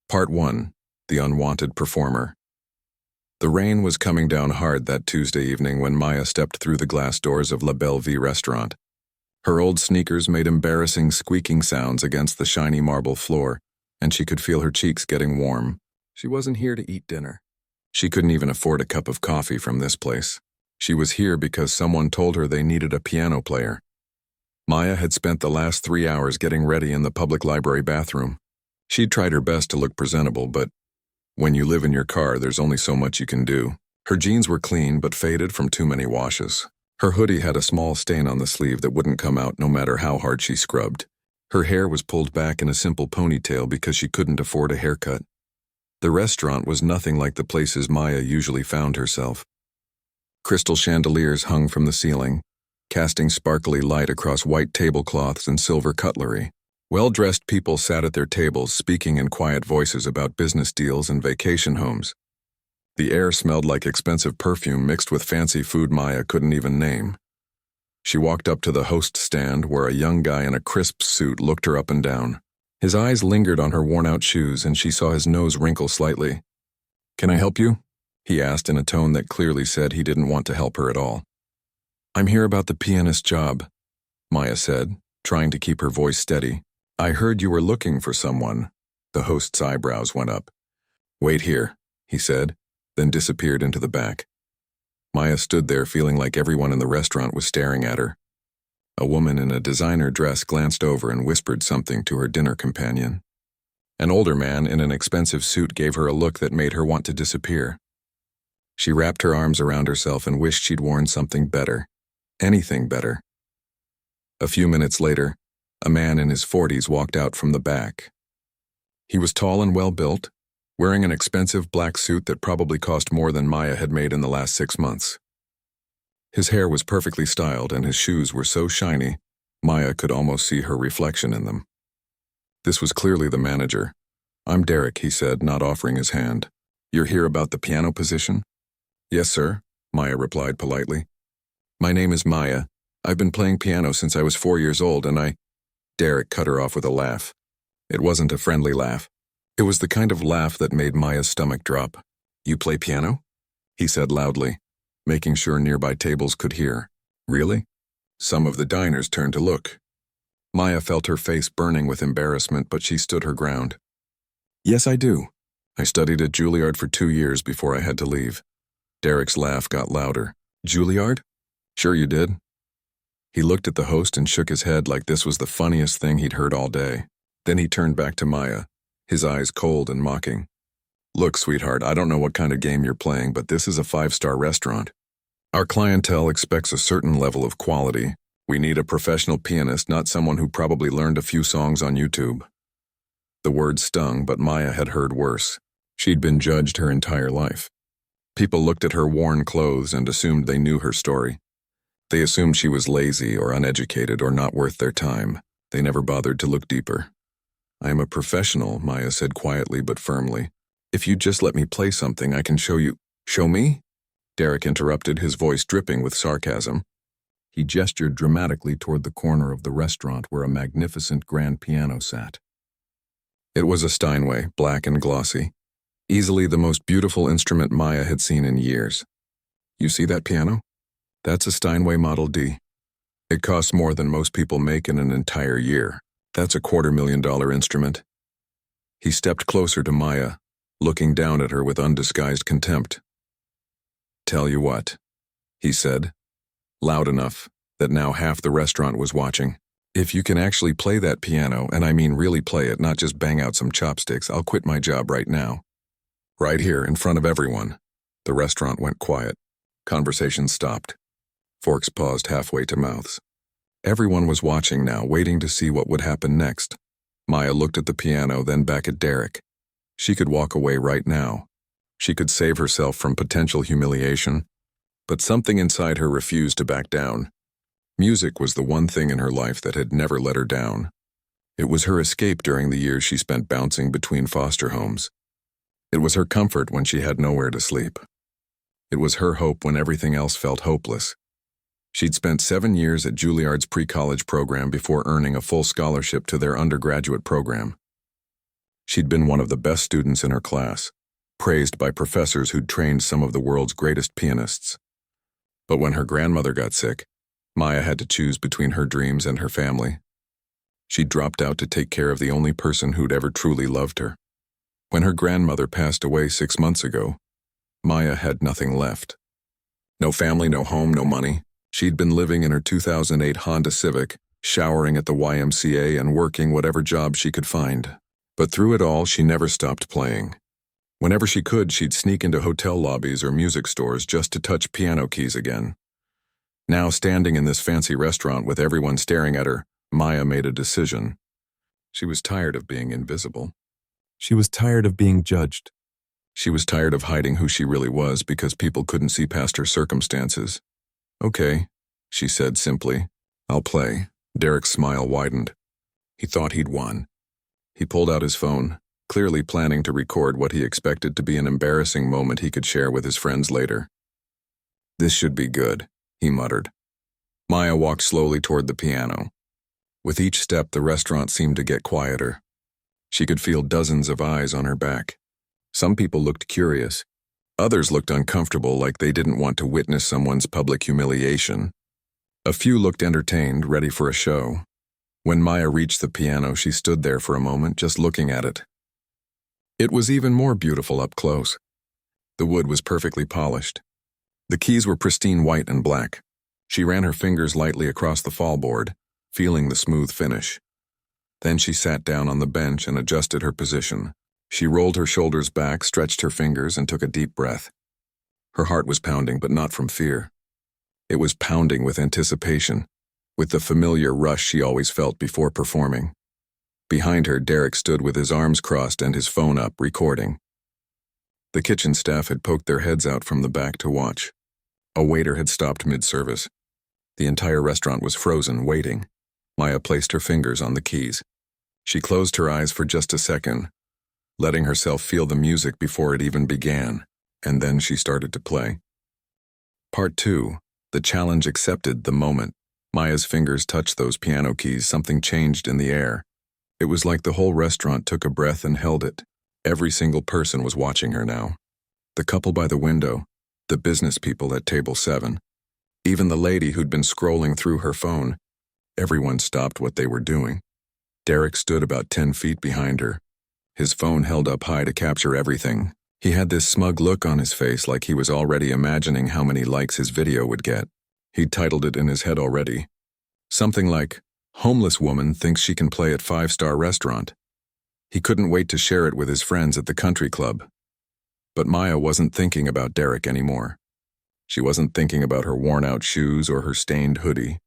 Part 1. The Unwanted Performer. The rain was coming down hard that Tuesday evening when Maya stepped through the glass doors of La Belle Vie restaurant. Her old sneakers made embarrassing squeaking sounds against the shiny marble floor, and she could feel her cheeks getting warm. She wasn't here to eat dinner. She couldn't even afford a cup of coffee from this place. She was here because someone told her they needed a piano player. Maya had spent the last 3 hours getting ready in the public library bathroom. She'd tried her best to look presentable, but when you live in your car, there's only so much you can do. Her jeans were clean but faded from too many washes. Her hoodie had a small stain on the sleeve that wouldn't come out no matter how hard she scrubbed. Her hair was pulled back in a simple ponytail because she couldn't afford a haircut. The restaurant was nothing like the places Maya usually found herself. Crystal chandeliers hung from the ceiling, casting sparkly light across white tablecloths and silver cutlery. Well-dressed people sat at their tables speaking in quiet voices about business deals and vacation homes. The air smelled like expensive perfume mixed with fancy food Maya couldn't even name. She walked up to the host stand where a young guy in a crisp suit looked her up and down. His eyes lingered on her worn-out shoes and she saw his nose wrinkle slightly. "Can I help you?" he asked in a tone that clearly said he didn't want to help her at all. "I'm here about the pianist job," Maya said, trying to keep her voice steady. "I heard you were looking for someone." The host's eyebrows went up. "Wait here," he said, then disappeared into the back. Maya stood there feeling like everyone in the restaurant was staring at her. A woman in a designer dress glanced over and whispered something to her dinner companion. An older man in an expensive suit gave her a look that made her want to disappear. She wrapped her arms around herself and wished she'd worn something better. Anything better. A few minutes later, a man in his 40s walked out from the back. He was tall and well-built, wearing an expensive black suit that probably cost more than Maya had made in the last 6 months. His hair was perfectly styled and his shoes were so shiny, Maya could almost see her reflection in them. This was clearly the manager. "I'm Derek," he said, not offering his hand. "You're here about the piano position?" "Yes, sir," Maya replied politely. "My name is Maya. I've been playing piano since I was 4 years old and Derek cut her off with a laugh. It wasn't a friendly laugh. It was the kind of laugh that made Maya's stomach drop. "You play piano?" he said loudly, making sure nearby tables could hear. "Really?" Some of the diners turned to look. Maya felt her face burning with embarrassment, but she stood her ground. "Yes, I do. I studied at Juilliard for 2 years before I had to leave." Derek's laugh got louder. "Juilliard? Sure you did." He looked at the host and shook his head like this was the funniest thing he'd heard all day. Then he turned back to Maya, his eyes cold and mocking. "Look, sweetheart, I don't know what kind of game you're playing, but this is a 5-star restaurant. Our clientele expects a certain level of quality. We need a professional pianist, not someone who probably learned a few songs on YouTube." The word stung, but Maya had heard worse. She'd been judged her entire life. People looked at her worn clothes and assumed they knew her story. They assumed she was lazy or uneducated or not worth their time. They never bothered to look deeper. "I am a professional," Maya said quietly but firmly. "If you just let me play something, I can show you." "Show me?" Derek interrupted, his voice dripping with sarcasm. He gestured dramatically toward the corner of the restaurant where a magnificent grand piano sat. It was a Steinway, black and glossy. Easily the most beautiful instrument Maya had seen in years. "You see that piano? That's a Steinway Model D. It costs more than most people make in an entire year. That's a $250,000 instrument." He stepped closer to Maya, looking down at her with undisguised contempt. "Tell you what," he said, loud enough that now half the restaurant was watching. "If you can actually play that piano, and I mean really play it, not just bang out some chopsticks, I'll quit my job right now." Right here, in front of everyone. The restaurant went quiet. Conversation stopped. Forks paused halfway to mouths. Everyone was watching now, waiting to see what would happen next. Maya looked at the piano, then back at Derek. She could walk away right now. She could save herself from potential humiliation. But something inside her refused to back down. Music was the one thing in her life that had never let her down. It was her escape during the years she spent bouncing between foster homes. It was her comfort when she had nowhere to sleep. It was her hope when everything else felt hopeless. She'd spent 7 years at Juilliard's pre-college program before earning a full scholarship to their undergraduate program. She'd been one of the best students in her class, praised by professors who'd trained some of the world's greatest pianists. But when her grandmother got sick, Maya had to choose between her dreams and her family. She dropped out to take care of the only person who'd ever truly loved her. When her grandmother passed away 6 months ago, Maya had nothing left. No family, no home, no money. She'd been living in her 2008 Honda Civic, showering at the YMCA and working whatever job she could find. But through it all, she never stopped playing. Whenever she could, she'd sneak into hotel lobbies or music stores just to touch piano keys again. Now, standing in this fancy restaurant with everyone staring at her, Maya made a decision. She was tired of being invisible. She was tired of being judged. She was tired of hiding who she really was because people couldn't see past her circumstances. "Okay," she said simply. "I'll play." Derek's smile widened. He thought he'd won. He pulled out his phone, clearly planning to record what he expected to be an embarrassing moment he could share with his friends later. "This should be good," he muttered. Maya walked slowly toward the piano. With each step, the restaurant seemed to get quieter. She could feel dozens of eyes on her back. Some people looked curious. Others looked uncomfortable, like they didn't want to witness someone's public humiliation. A few looked entertained, ready for a show. When Maya reached the piano, she stood there for a moment, just looking at it. It was even more beautiful up close. The wood was perfectly polished. The keys were pristine white and black. She ran her fingers lightly across the fallboard, feeling the smooth finish. Then she sat down on the bench and adjusted her position. She rolled her shoulders back, stretched her fingers, and took a deep breath. Her heart was pounding, but not from fear. It was pounding with anticipation, with the familiar rush she always felt before performing. Behind her, Derek stood with his arms crossed and his phone up, recording. The kitchen staff had poked their heads out from the back to watch. A waiter had stopped mid-service. The entire restaurant was frozen, waiting. Maya placed her fingers on the keys. She closed her eyes for just a second, letting herself feel the music before it even began, and then she started to play. Part 2. The challenge accepted. The moment Maya's fingers touched those piano keys, something changed in the air. It was like the whole restaurant took a breath and held it. Every single person was watching her now. The couple by the window, the business people at table 7, even the lady who'd been scrolling through her phone. Everyone stopped what they were doing. Derek stood about 10 feet behind her, his phone held up high to capture everything. He had this smug look on his face, like he was already imagining how many likes his video would get. He'd titled it in his head already. Something like, "Homeless Woman Thinks She Can Play at 5-Star Restaurant." He couldn't wait to share it with his friends at the country club. But Maya wasn't thinking about Derek anymore. She wasn't thinking about her worn-out shoes or her stained hoodie.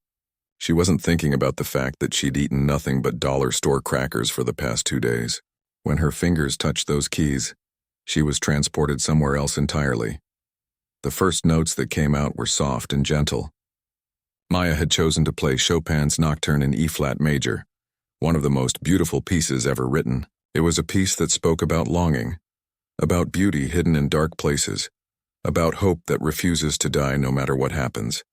She wasn't thinking about the fact that she'd eaten nothing but dollar store crackers for the past 2 days. When her fingers touched those keys, she was transported somewhere else entirely. The first notes that came out were soft and gentle. Maya had chosen to play Chopin's Nocturne in E-flat major, one of the most beautiful pieces ever written. It was a piece that spoke about longing, about beauty hidden in dark places, about hope that refuses to die no matter what happens.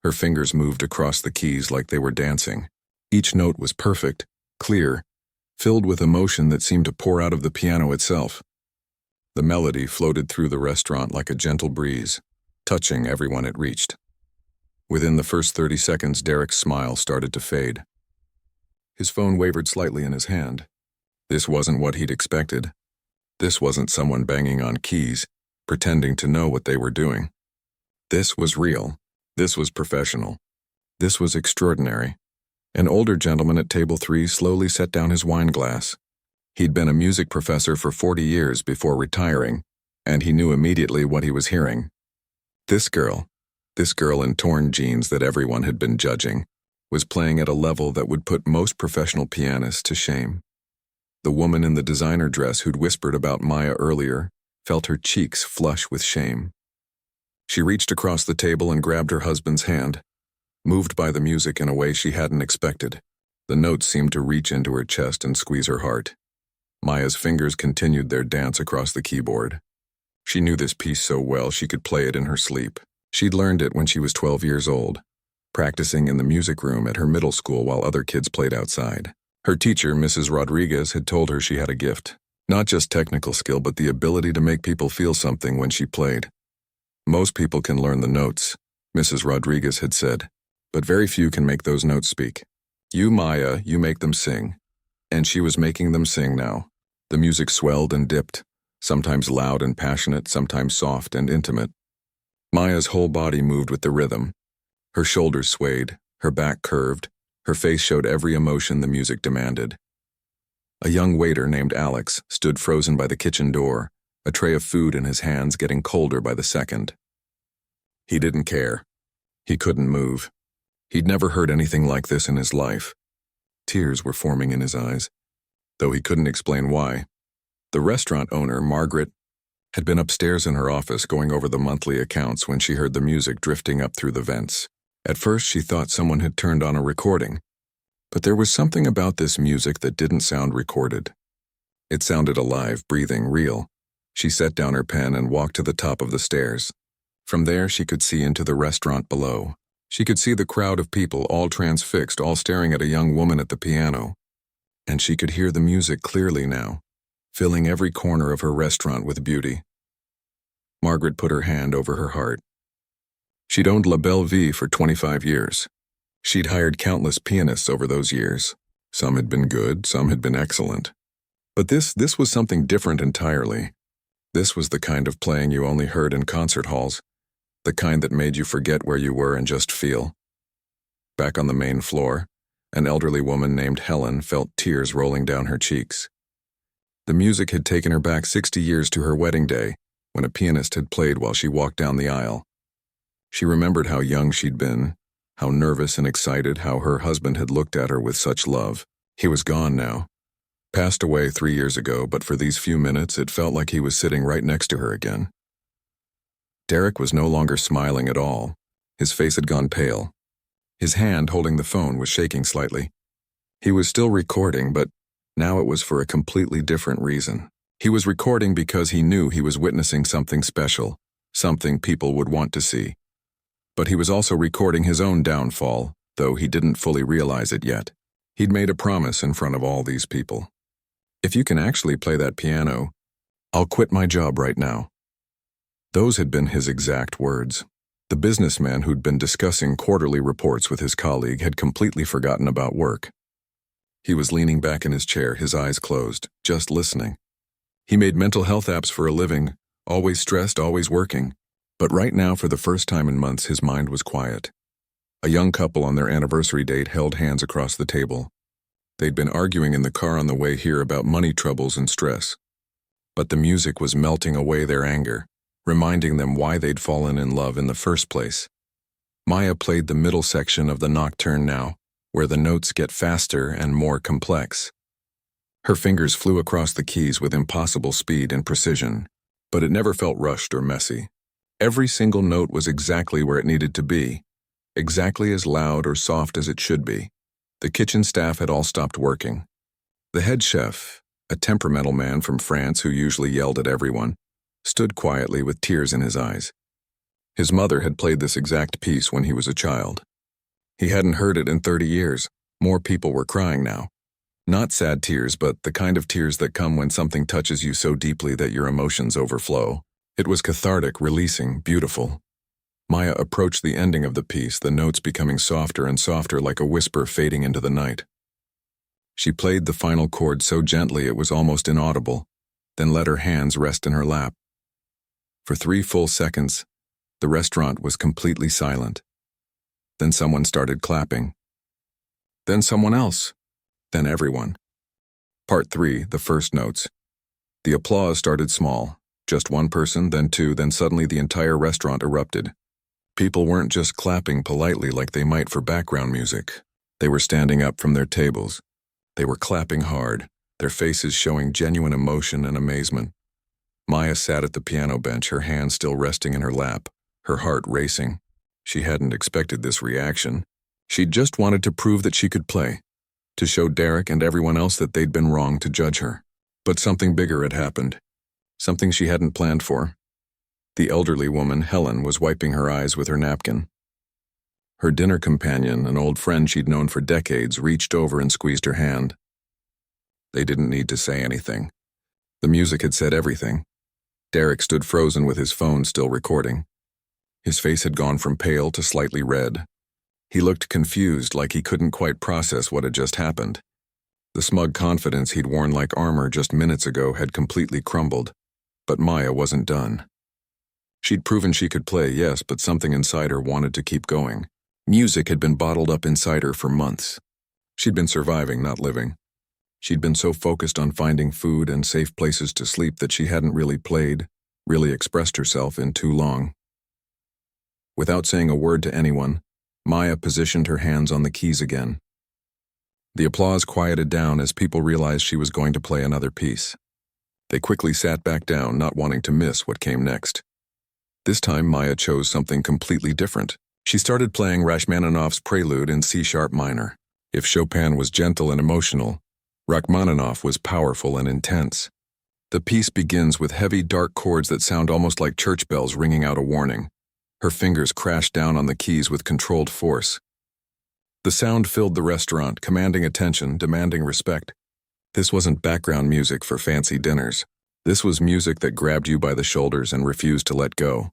Her fingers moved across the keys like they were dancing. Each note was perfect, clear, filled with emotion that seemed to pour out of the piano itself. The melody floated through the restaurant like a gentle breeze, touching everyone it reached. Within the first 30 seconds, Derek's smile started to fade. His phone wavered slightly in his hand. This wasn't what he'd expected. This wasn't someone banging on keys, pretending to know what they were doing. This was real. This was professional. This was extraordinary. An older gentleman at table 3 slowly set down his wine glass. He'd been a music professor for 40 years before retiring, and he knew immediately what he was hearing. This girl in torn jeans that everyone had been judging, was playing at a level that would put most professional pianists to shame. The woman in the designer dress who'd whispered about Maya earlier felt her cheeks flush with shame. She reached across the table and grabbed her husband's hand, moved by the music in a way she hadn't expected. The notes seemed to reach into her chest and squeeze her heart. Maya's fingers continued their dance across the keyboard. She knew this piece so well she could play it in her sleep. She'd learned it when she was 12 years old, practicing in the music room at her middle school while other kids played outside. Her teacher, Mrs. Rodriguez, had told her she had a gift. Not just technical skill, but the ability to make people feel something when she played. Most people can learn the notes, Mrs. Rodriguez had said, but very few can make those notes speak. You, Maya, you make them sing. And she was making them sing now. The music swelled and dipped, sometimes loud and passionate, sometimes soft and intimate. Maya's whole body moved with the rhythm. Her shoulders swayed, her back curved, her face showed every emotion the music demanded. A young waiter named Alex stood frozen by the kitchen door, a tray of food in his hands getting colder by the second. He didn't care. He couldn't move. He'd never heard anything like this in his life. Tears were forming in his eyes, though he couldn't explain why. The restaurant owner, Margaret, had been upstairs in her office going over the monthly accounts when she heard the music drifting up through the vents. At first, she thought someone had turned on a recording, but there was something about this music that didn't sound recorded. It sounded alive, breathing, real. She set down her pen and walked to the top of the stairs. From there, she could see into the restaurant below. She could see the crowd of people, all transfixed, all staring at a young woman at the piano. And she could hear the music clearly now, filling every corner of her restaurant with beauty. Margaret put her hand over her heart. She'd owned La Belle Vie for 25 years. She'd hired countless pianists over those years. Some had been good, some had been excellent. But this was something different entirely. This was the kind of playing you only heard in concert halls, the kind that made you forget where you were and just feel. Back on the main floor, an elderly woman named Helen felt tears rolling down her cheeks. The music had taken her back 60 years to her wedding day, when a pianist had played while she walked down the aisle. She remembered how young she'd been, how nervous and excited, how her husband had looked at her with such love. He was gone now. Passed away 3 years ago, but for these few minutes it felt like he was sitting right next to her again. Derek was no longer smiling at all. His face had gone pale. His hand holding the phone was shaking slightly. He was still recording, but now it was for a completely different reason. He was recording because he knew he was witnessing something special, something people would want to see. But he was also recording his own downfall, though he didn't fully realize it yet. He'd made a promise in front of all these people. If you can actually play that piano, I'll quit my job right now. Those had been his exact words. The businessman who'd been discussing quarterly reports with his colleague had completely forgotten about work. He was leaning back in his chair, his eyes closed, just listening. He made mental health apps for a living, always stressed, always working. But right now, for the first time in months, his mind was quiet. A young couple on their anniversary date held hands across the table. They'd been arguing in the car on the way here about money troubles and stress. But the music was melting away their anger, reminding them why they'd fallen in love in the first place. Maya played the middle section of the nocturne now, where the notes get faster and more complex. Her fingers flew across the keys with impossible speed and precision, but it never felt rushed or messy. Every single note was exactly where it needed to be, exactly as loud or soft as it should be. The kitchen staff had all stopped working. The head chef, a temperamental man from France who usually yelled at everyone, stood quietly with tears in his eyes. His mother had played this exact piece when he was a child. He hadn't heard it in 30 years. More people were crying now. Not sad tears, but the kind of tears that come when something touches you so deeply that your emotions overflow. It was cathartic, releasing, beautiful. Maya approached the ending of the piece, the notes becoming softer and softer like a whisper fading into the night. She played the final chord so gently it was almost inaudible, then let her hands rest in her lap. For 3 full seconds, the restaurant was completely silent. Then someone started clapping. Then someone else. Then everyone. Part 3, the first notes. The applause started small. Just one person, then 2, then suddenly the entire restaurant erupted. People weren't just clapping politely like they might for background music. They were standing up from their tables. They were clapping hard, their faces showing genuine emotion and amazement. Maya sat at the piano bench, her hands still resting in her lap, her heart racing. She hadn't expected this reaction. She'd just wanted to prove that she could play, to show Derek and everyone else that they'd been wrong to judge her. But something bigger had happened. Something she hadn't planned for. The elderly woman, Helen, was wiping her eyes with her napkin. Her dinner companion, an old friend she'd known for decades, reached over and squeezed her hand. They didn't need to say anything. The music had said everything. Derek stood frozen with his phone still recording. His face had gone from pale to slightly red. He looked confused, like he couldn't quite process what had just happened. The smug confidence he'd worn like armor just minutes ago had completely crumbled. But Maya wasn't done. She'd proven she could play, yes, but something inside her wanted to keep going. Music had been bottled up inside her for months. She'd been surviving, not living. She'd been so focused on finding food and safe places to sleep that she hadn't really played, really expressed herself in too long. Without saying a word to anyone, Maya positioned her hands on the keys again. The applause quieted down as people realized she was going to play another piece. They quickly sat back down, not wanting to miss what came next. This time, Maya chose something completely different. She started playing Rachmaninoff's Prelude in C-sharp minor. If Chopin was gentle and emotional, Rachmaninoff was powerful and intense. The piece begins with heavy, dark chords that sound almost like church bells ringing out a warning. Her fingers crashed down on the keys with controlled force. The sound filled the restaurant, commanding attention, demanding respect. This wasn't background music for fancy dinners. This was music that grabbed you by the shoulders and refused to let go.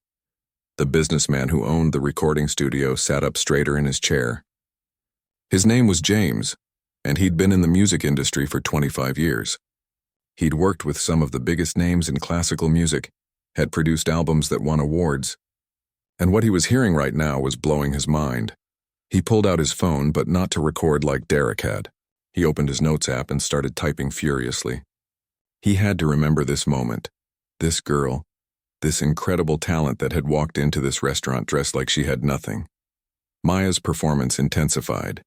The businessman who owned the recording studio sat up straighter in his chair. His name was James, and he'd been in the music industry for 25 years. He'd worked with some of the biggest names in classical music, had produced albums that won awards, and what he was hearing right now was blowing his mind. He pulled out his phone, but not to record like Derek had. He opened his notes app and started typing furiously. He had to remember this moment, this girl, this incredible talent that had walked into this restaurant dressed like she had nothing. Maya's performance intensified.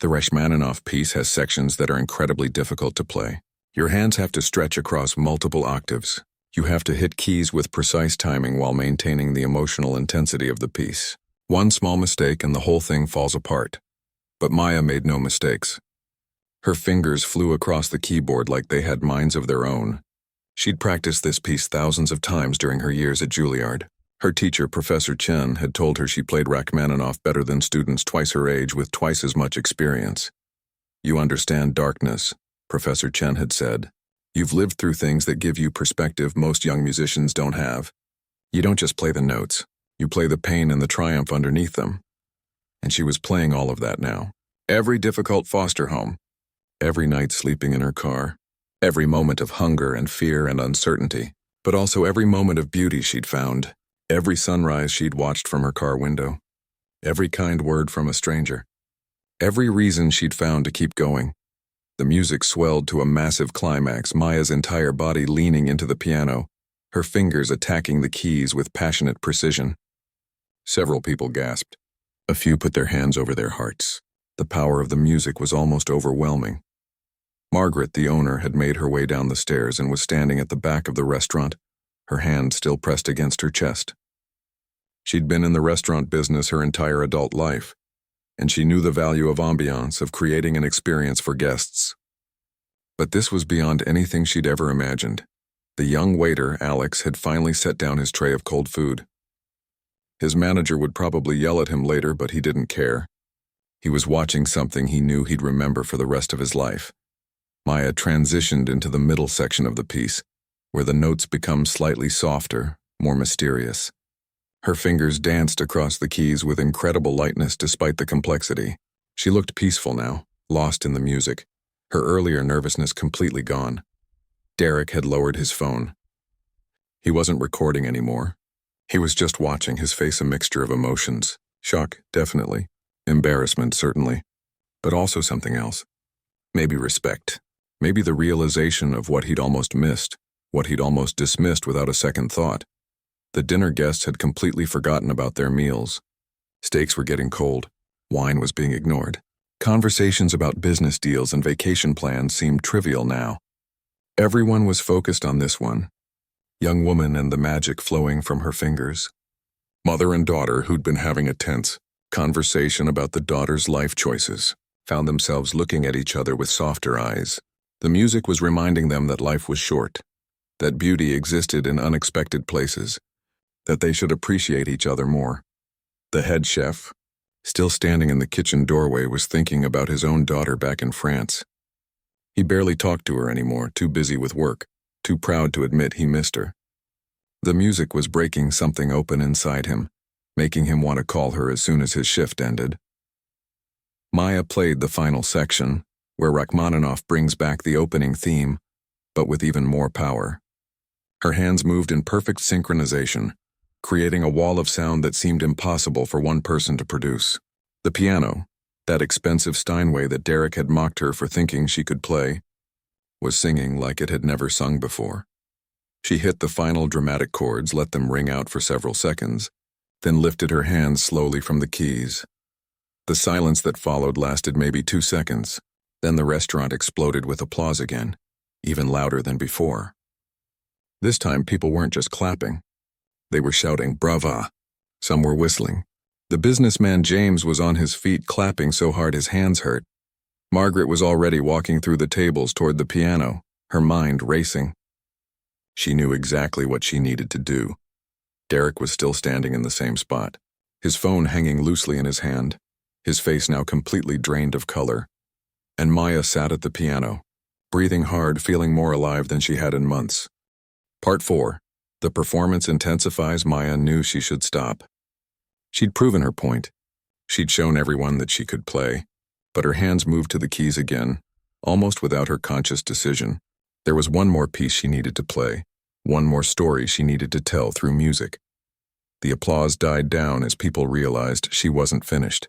The Rachmaninoff piece has sections that are incredibly difficult to play. Your hands have to stretch across multiple octaves. You have to hit keys with precise timing while maintaining the emotional intensity of the piece. One small mistake and the whole thing falls apart. But Maya made no mistakes. Her fingers flew across the keyboard like they had minds of their own. She'd practiced this piece thousands of times during her years at Juilliard. Her teacher, Professor Chen, had told her she played Rachmaninoff better than students twice her age with twice as much experience. "You understand darkness," Professor Chen had said. "You've lived through things that give you perspective most young musicians don't have. You don't just play the notes. You play the pain and the triumph underneath them." And she was playing all of that now. Every difficult foster home, every night sleeping in her car, every moment of hunger and fear and uncertainty, but also every moment of beauty she'd found, every sunrise she'd watched from her car window, every kind word from a stranger, every reason she'd found to keep going. The music swelled to a massive climax, Maya's entire body leaning into the piano, her fingers attacking the keys with passionate precision. Several people gasped. A few put their hands over their hearts. The power of the music was almost overwhelming. Margaret, the owner, had made her way down the stairs and was standing at the back of the restaurant, her hand still pressed against her chest. She'd been in the restaurant business her entire adult life, and she knew the value of ambiance, of creating an experience for guests. But this was beyond anything she'd ever imagined. The young waiter, Alex, had finally set down his tray of cold food. His manager would probably yell at him later, but he didn't care. He was watching something he knew he'd remember for the rest of his life. Maya transitioned into the middle section of the piece, where the notes become slightly softer, more mysterious. Her fingers danced across the keys with incredible lightness despite the complexity. She looked peaceful now, lost in the music, her earlier nervousness completely gone. Derek had lowered his phone. He wasn't recording anymore. He was just watching, his face a mixture of emotions. Shock, definitely. Embarrassment, certainly. But also something else. Maybe respect. Maybe the realization of what he'd almost missed, what he'd almost dismissed without a second thought. The dinner guests had completely forgotten about their meals. Steaks were getting cold. Wine was being ignored. Conversations about business deals and vacation plans seemed trivial now. Everyone was focused on this one. Young woman and the magic flowing from her fingers. Mother and daughter, who'd been having a tense conversation about the daughter's life choices, found themselves looking at each other with softer eyes. The music was reminding them that life was short, that beauty existed in unexpected places, that they should appreciate each other more. The head chef, still standing in the kitchen doorway, was thinking about his own daughter back in France. He barely talked to her anymore, too busy with work, too proud to admit he missed her. The music was breaking something open inside him, making him want to call her as soon as his shift ended. Maya played the final section, where Rachmaninoff brings back the opening theme, but with even more power. Her hands moved in perfect synchronization, creating a wall of sound that seemed impossible for one person to produce. The piano, that expensive Steinway that Derek had mocked her for thinking she could play, was singing like it had never sung before. She hit the final dramatic chords, let them ring out for several seconds, then lifted her hands slowly from the keys. The silence that followed lasted maybe 2 seconds. Then the restaurant exploded with applause again, even louder than before. This time people weren't just clapping. They were shouting, "Brava!" Some were whistling. The businessman James was on his feet clapping so hard his hands hurt. Margaret was already walking through the tables toward the piano, her mind racing. She knew exactly what she needed to do. Derek was still standing in the same spot, his phone hanging loosely in his hand, his face now completely drained of color. And Maya sat at the piano, breathing hard, feeling more alive than she had in months. Part 4. The performance intensifies. Maya knew she should stop. She'd proven her point. She'd shown everyone that she could play, but her hands moved to the keys again, almost without her conscious decision. There was one more piece she needed to play, one more story she needed to tell through music. The applause died down as people realized she wasn't finished.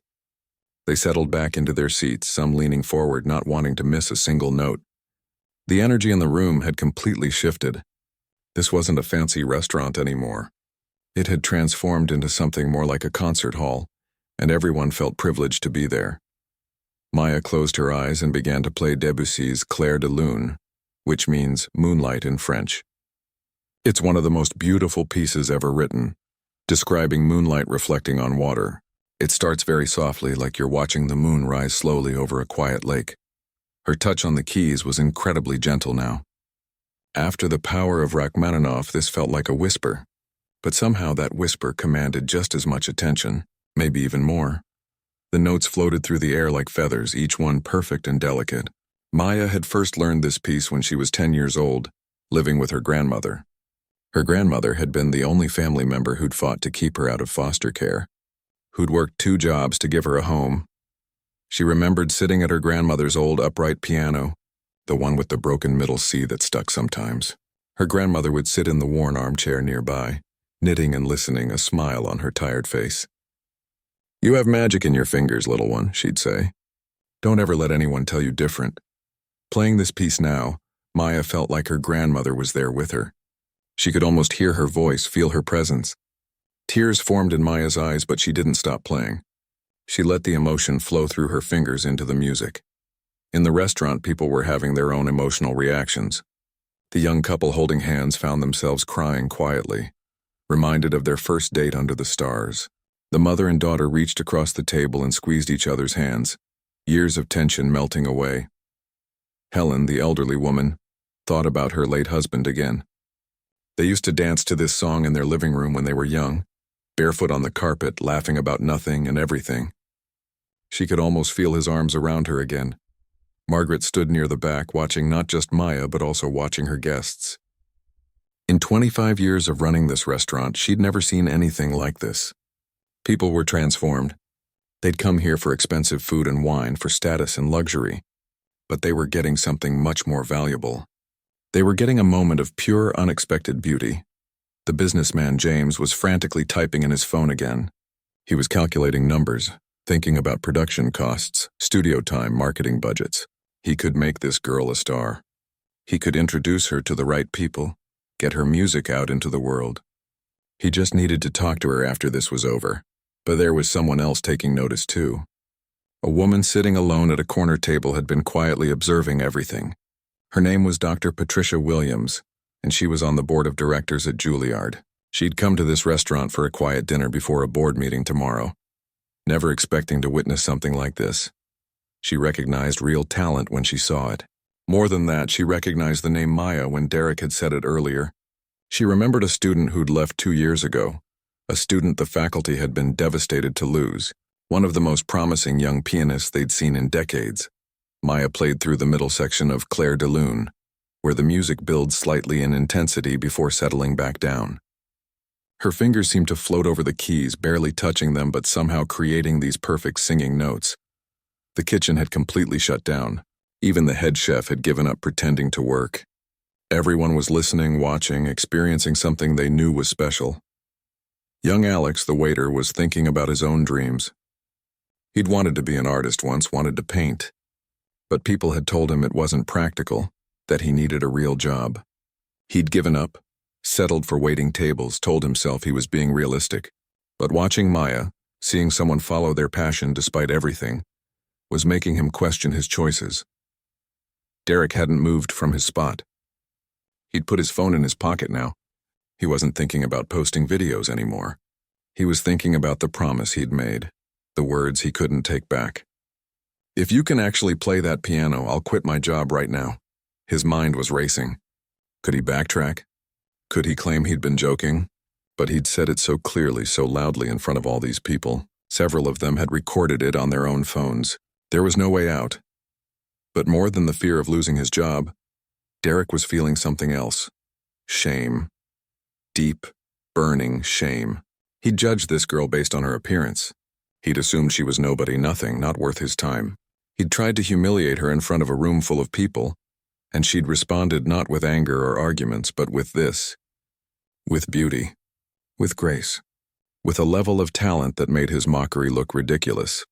They settled back into their seats, some leaning forward, not wanting to miss a single note. The energy in the room had completely shifted. This wasn't a fancy restaurant anymore. It had transformed into something more like a concert hall, and everyone felt privileged to be there. Maya closed her eyes and began to play Debussy's Clair de Lune, which means moonlight in French. It's one of the most beautiful pieces ever written, describing moonlight reflecting on water. It starts very softly, like you're watching the moon rise slowly over a quiet lake. Her touch on the keys was incredibly gentle now. After the power of Rachmaninoff, this felt like a whisper, but somehow that whisper commanded just as much attention, maybe even more. The notes floated through the air like feathers, each one perfect and delicate. Maya had first learned this piece when she was 10 years old, living with her grandmother. Her grandmother had been the only family member who'd fought to keep her out of foster care, who'd worked 2 jobs to give her a home. She remembered sitting at her grandmother's old upright piano, the one with the broken middle C that stuck sometimes. Her grandmother would sit in the worn armchair nearby, knitting and listening, a smile on her tired face. "You have magic in your fingers, little one," she'd say. "Don't ever let anyone tell you different." Playing this piece now, Maya felt like her grandmother was there with her. She could almost hear her voice, feel her presence. Tears formed in Maya's eyes, but she didn't stop playing. She let the emotion flow through her fingers into the music. In the restaurant, people were having their own emotional reactions. The young couple holding hands found themselves crying quietly, reminded of their first date under the stars. The mother and daughter reached across the table and squeezed each other's hands, years of tension melting away. Helen, the elderly woman, thought about her late husband again. They used to dance to this song in their living room when they were young, barefoot on the carpet, laughing about nothing and everything. She could almost feel his arms around her again. Margaret stood near the back, watching not just Maya, but also watching her guests. In 25 years of running this restaurant, she'd never seen anything like this. People were transformed. They'd come here for expensive food and wine, for status and luxury. But they were getting something much more valuable. They were getting a moment of pure, unexpected beauty. The businessman James was frantically typing in his phone again. He was calculating numbers, thinking about production costs, studio time, marketing budgets. He could make this girl a star. He could introduce her to the right people, get her music out into the world. He just needed to talk to her after this was over. But there was someone else taking notice too. A woman sitting alone at a corner table had been quietly observing everything. Her name was Dr. Patricia Williams, and she was on the board of directors at Juilliard. She'd come to this restaurant for a quiet dinner before a board meeting tomorrow, never expecting to witness something like this. She recognized real talent when she saw it. More than that, she recognized the name Maya when Derek had said it earlier. She remembered a student who'd left 2 years ago, a student the faculty had been devastated to lose, one of the most promising young pianists they'd seen in decades. Maya played through the middle section of Clair de Lune, where the music builds slightly in intensity before settling back down. Her fingers seemed to float over the keys, barely touching them but somehow creating these perfect singing notes. The kitchen had completely shut down. Even the head chef had given up pretending to work. Everyone was listening, watching, experiencing something they knew was special. Young Alex, the waiter, was thinking about his own dreams. He'd wanted to be an artist once, wanted to paint. But people had told him it wasn't practical, that he needed a real job. He'd given up, settled for waiting tables, told himself he was being realistic. But watching Maya, seeing someone follow their passion despite everything, was making him question his choices. Derek hadn't moved from his spot. He'd put his phone in his pocket now. He wasn't thinking about posting videos anymore. He was thinking about the promise he'd made, the words he couldn't take back. "If you can actually play that piano, I'll quit my job right now." His mind was racing. Could he backtrack? Could he claim he'd been joking? But he'd said it so clearly, so loudly in front of all these people. Several of them had recorded it on their own phones. There was no way out. But more than the fear of losing his job, Derek was feeling something else. Shame. Deep, burning shame. He'd judged this girl based on her appearance. He'd assumed she was nobody, nothing, not worth his time. He'd tried to humiliate her in front of a room full of people, and she'd responded not with anger or arguments, but with this. With beauty. With grace. With a level of talent that made his mockery look ridiculous.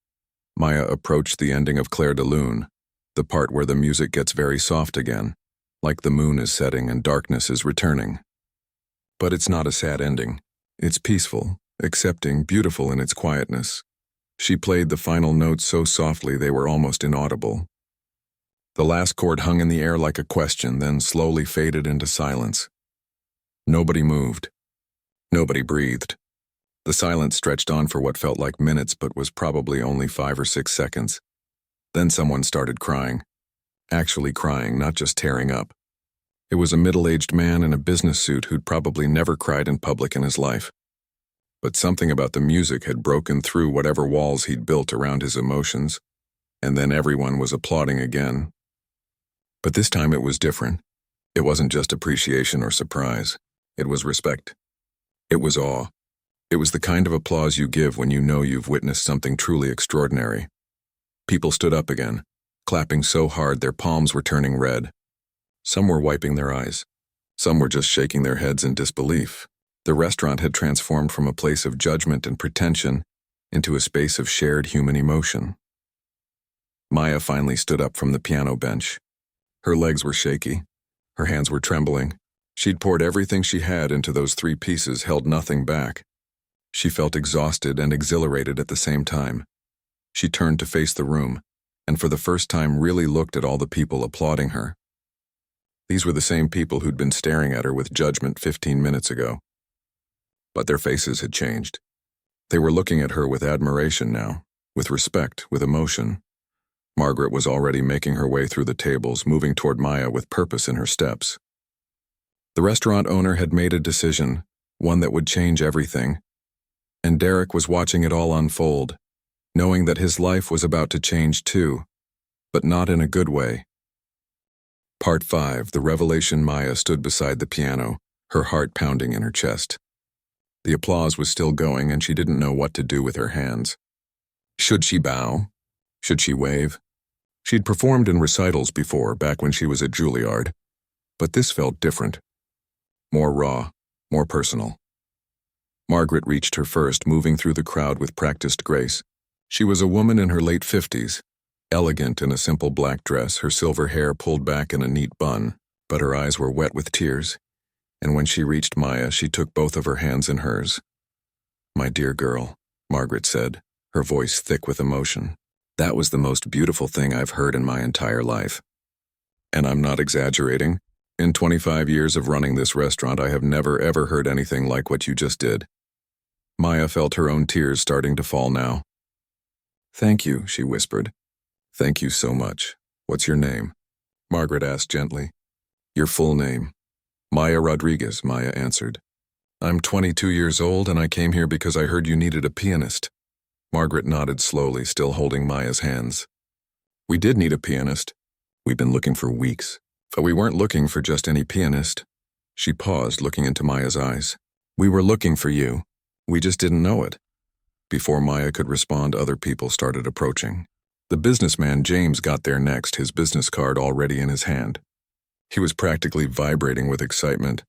Maya approached the ending of Clair de Lune, the part where the music gets very soft again, like the moon is setting and darkness is returning. But it's not a sad ending. It's peaceful, accepting, beautiful in its quietness. She played the final notes so softly they were almost inaudible. The last chord hung in the air like a question, then slowly faded into silence. Nobody moved. Nobody breathed. The silence stretched on for what felt like minutes but was probably only 5 or 6 seconds. Then someone started crying. Actually crying, not just tearing up. It was a middle-aged man in a business suit who'd probably never cried in public in his life. But something about the music had broken through whatever walls he'd built around his emotions, and then everyone was applauding again. But this time it was different. It wasn't just appreciation or surprise. It was respect. It was awe. It was the kind of applause you give when you know you've witnessed something truly extraordinary. People stood up again, clapping so hard their palms were turning red. Some were wiping their eyes. Some were just shaking their heads in disbelief. The restaurant had transformed from a place of judgment and pretension into a space of shared human emotion. Maya finally stood up from the piano bench. Her legs were shaky. Her hands were trembling. She'd poured everything she had into those 3 pieces, held nothing back. She felt exhausted and exhilarated at the same time. She turned to face the room, and for the first time really looked at all the people applauding her. These were the same people who'd been staring at her with judgment 15 minutes ago. But their faces had changed. They were looking at her with admiration now, with respect, with emotion. Margaret was already making her way through the tables, moving toward Maya with purpose in her steps. The restaurant owner had made a decision, one that would change everything. And Derek was watching it all unfold, knowing that his life was about to change too, but not in a good way. Part 5, the revelation. Maya stood beside the piano, her heart pounding in her chest. The applause was still going and she didn't know what to do with her hands. Should she bow? Should she wave? She'd performed in recitals before, back when she was at Juilliard, but this felt different. More raw, more personal. Margaret reached her first, moving through the crowd with practiced grace. She was a woman in her late 50s, elegant in a simple black dress, her silver hair pulled back in a neat bun, but her eyes were wet with tears, and when she reached Maya, she took both of her hands in hers. "My dear girl," Margaret said, her voice thick with emotion. "That was the most beautiful thing I've heard in my entire life. And I'm not exaggerating. In 25 years of running this restaurant, I have never ever heard anything like what you just did." Maya felt her own tears starting to fall now. "Thank you," she whispered. "Thank you so much. What's your name?" Margaret asked gently. "Your full name." "Maya Rodriguez," Maya answered. "I'm 22 years old and I came here because I heard you needed a pianist." Margaret nodded slowly, still holding Maya's hands. We did need a pianist. We've been looking for weeks. But we weren't looking for just any pianist. She paused, looking into Maya's eyes. We were looking for you. We just didn't know it. Before Maya could respond, other people started approaching. The businessman James got there next, his business card already in his hand. He was practically vibrating with excitement.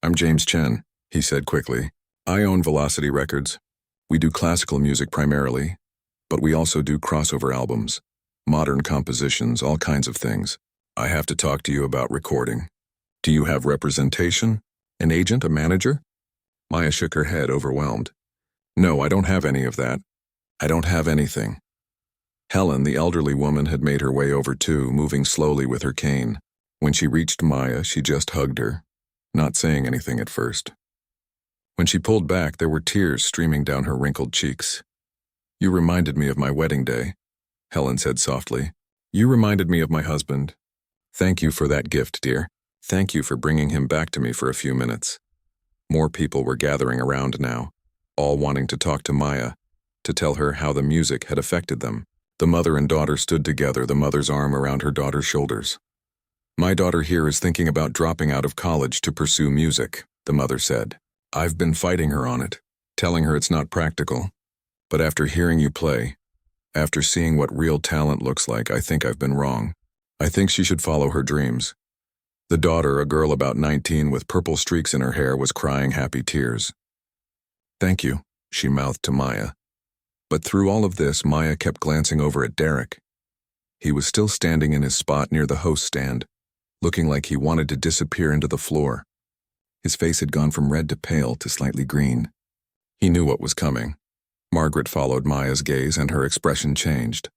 I'm James Chen, he said quickly. I own Velocity Records. We do classical music primarily, but we also do crossover albums, modern compositions, all kinds of things. I have to talk to you about recording. Do you have representation? An agent, a manager? Maya shook her head, overwhelmed. No, I don't have any of that. I don't have anything. Helen, the elderly woman, had made her way over too, moving slowly with her cane. When she reached Maya, she just hugged her, not saying anything at first. When she pulled back, there were tears streaming down her wrinkled cheeks. You reminded me of my wedding day, Helen said softly. You reminded me of my husband. Thank you for that gift, dear. Thank you for bringing him back to me for a few minutes. More people were gathering around now, all wanting to talk to Maya, to tell her how the music had affected them. The mother and daughter stood together, the mother's arm around her daughter's shoulders. My daughter here is thinking about dropping out of college to pursue music, the mother said. I've been fighting her on it, telling her it's not practical. But after hearing you play, after seeing what real talent looks like, I think I've been wrong. I think she should follow her dreams. The daughter, a girl about 19 with purple streaks in her hair, was crying happy tears. Thank you, she mouthed to Maya. But through all of this, Maya kept glancing over at Derek. He was still standing in his spot near the host stand, looking like he wanted to disappear into the floor. His face had gone from red to pale to slightly green. He knew what was coming. Margaret followed Maya's gaze, and her expression changed.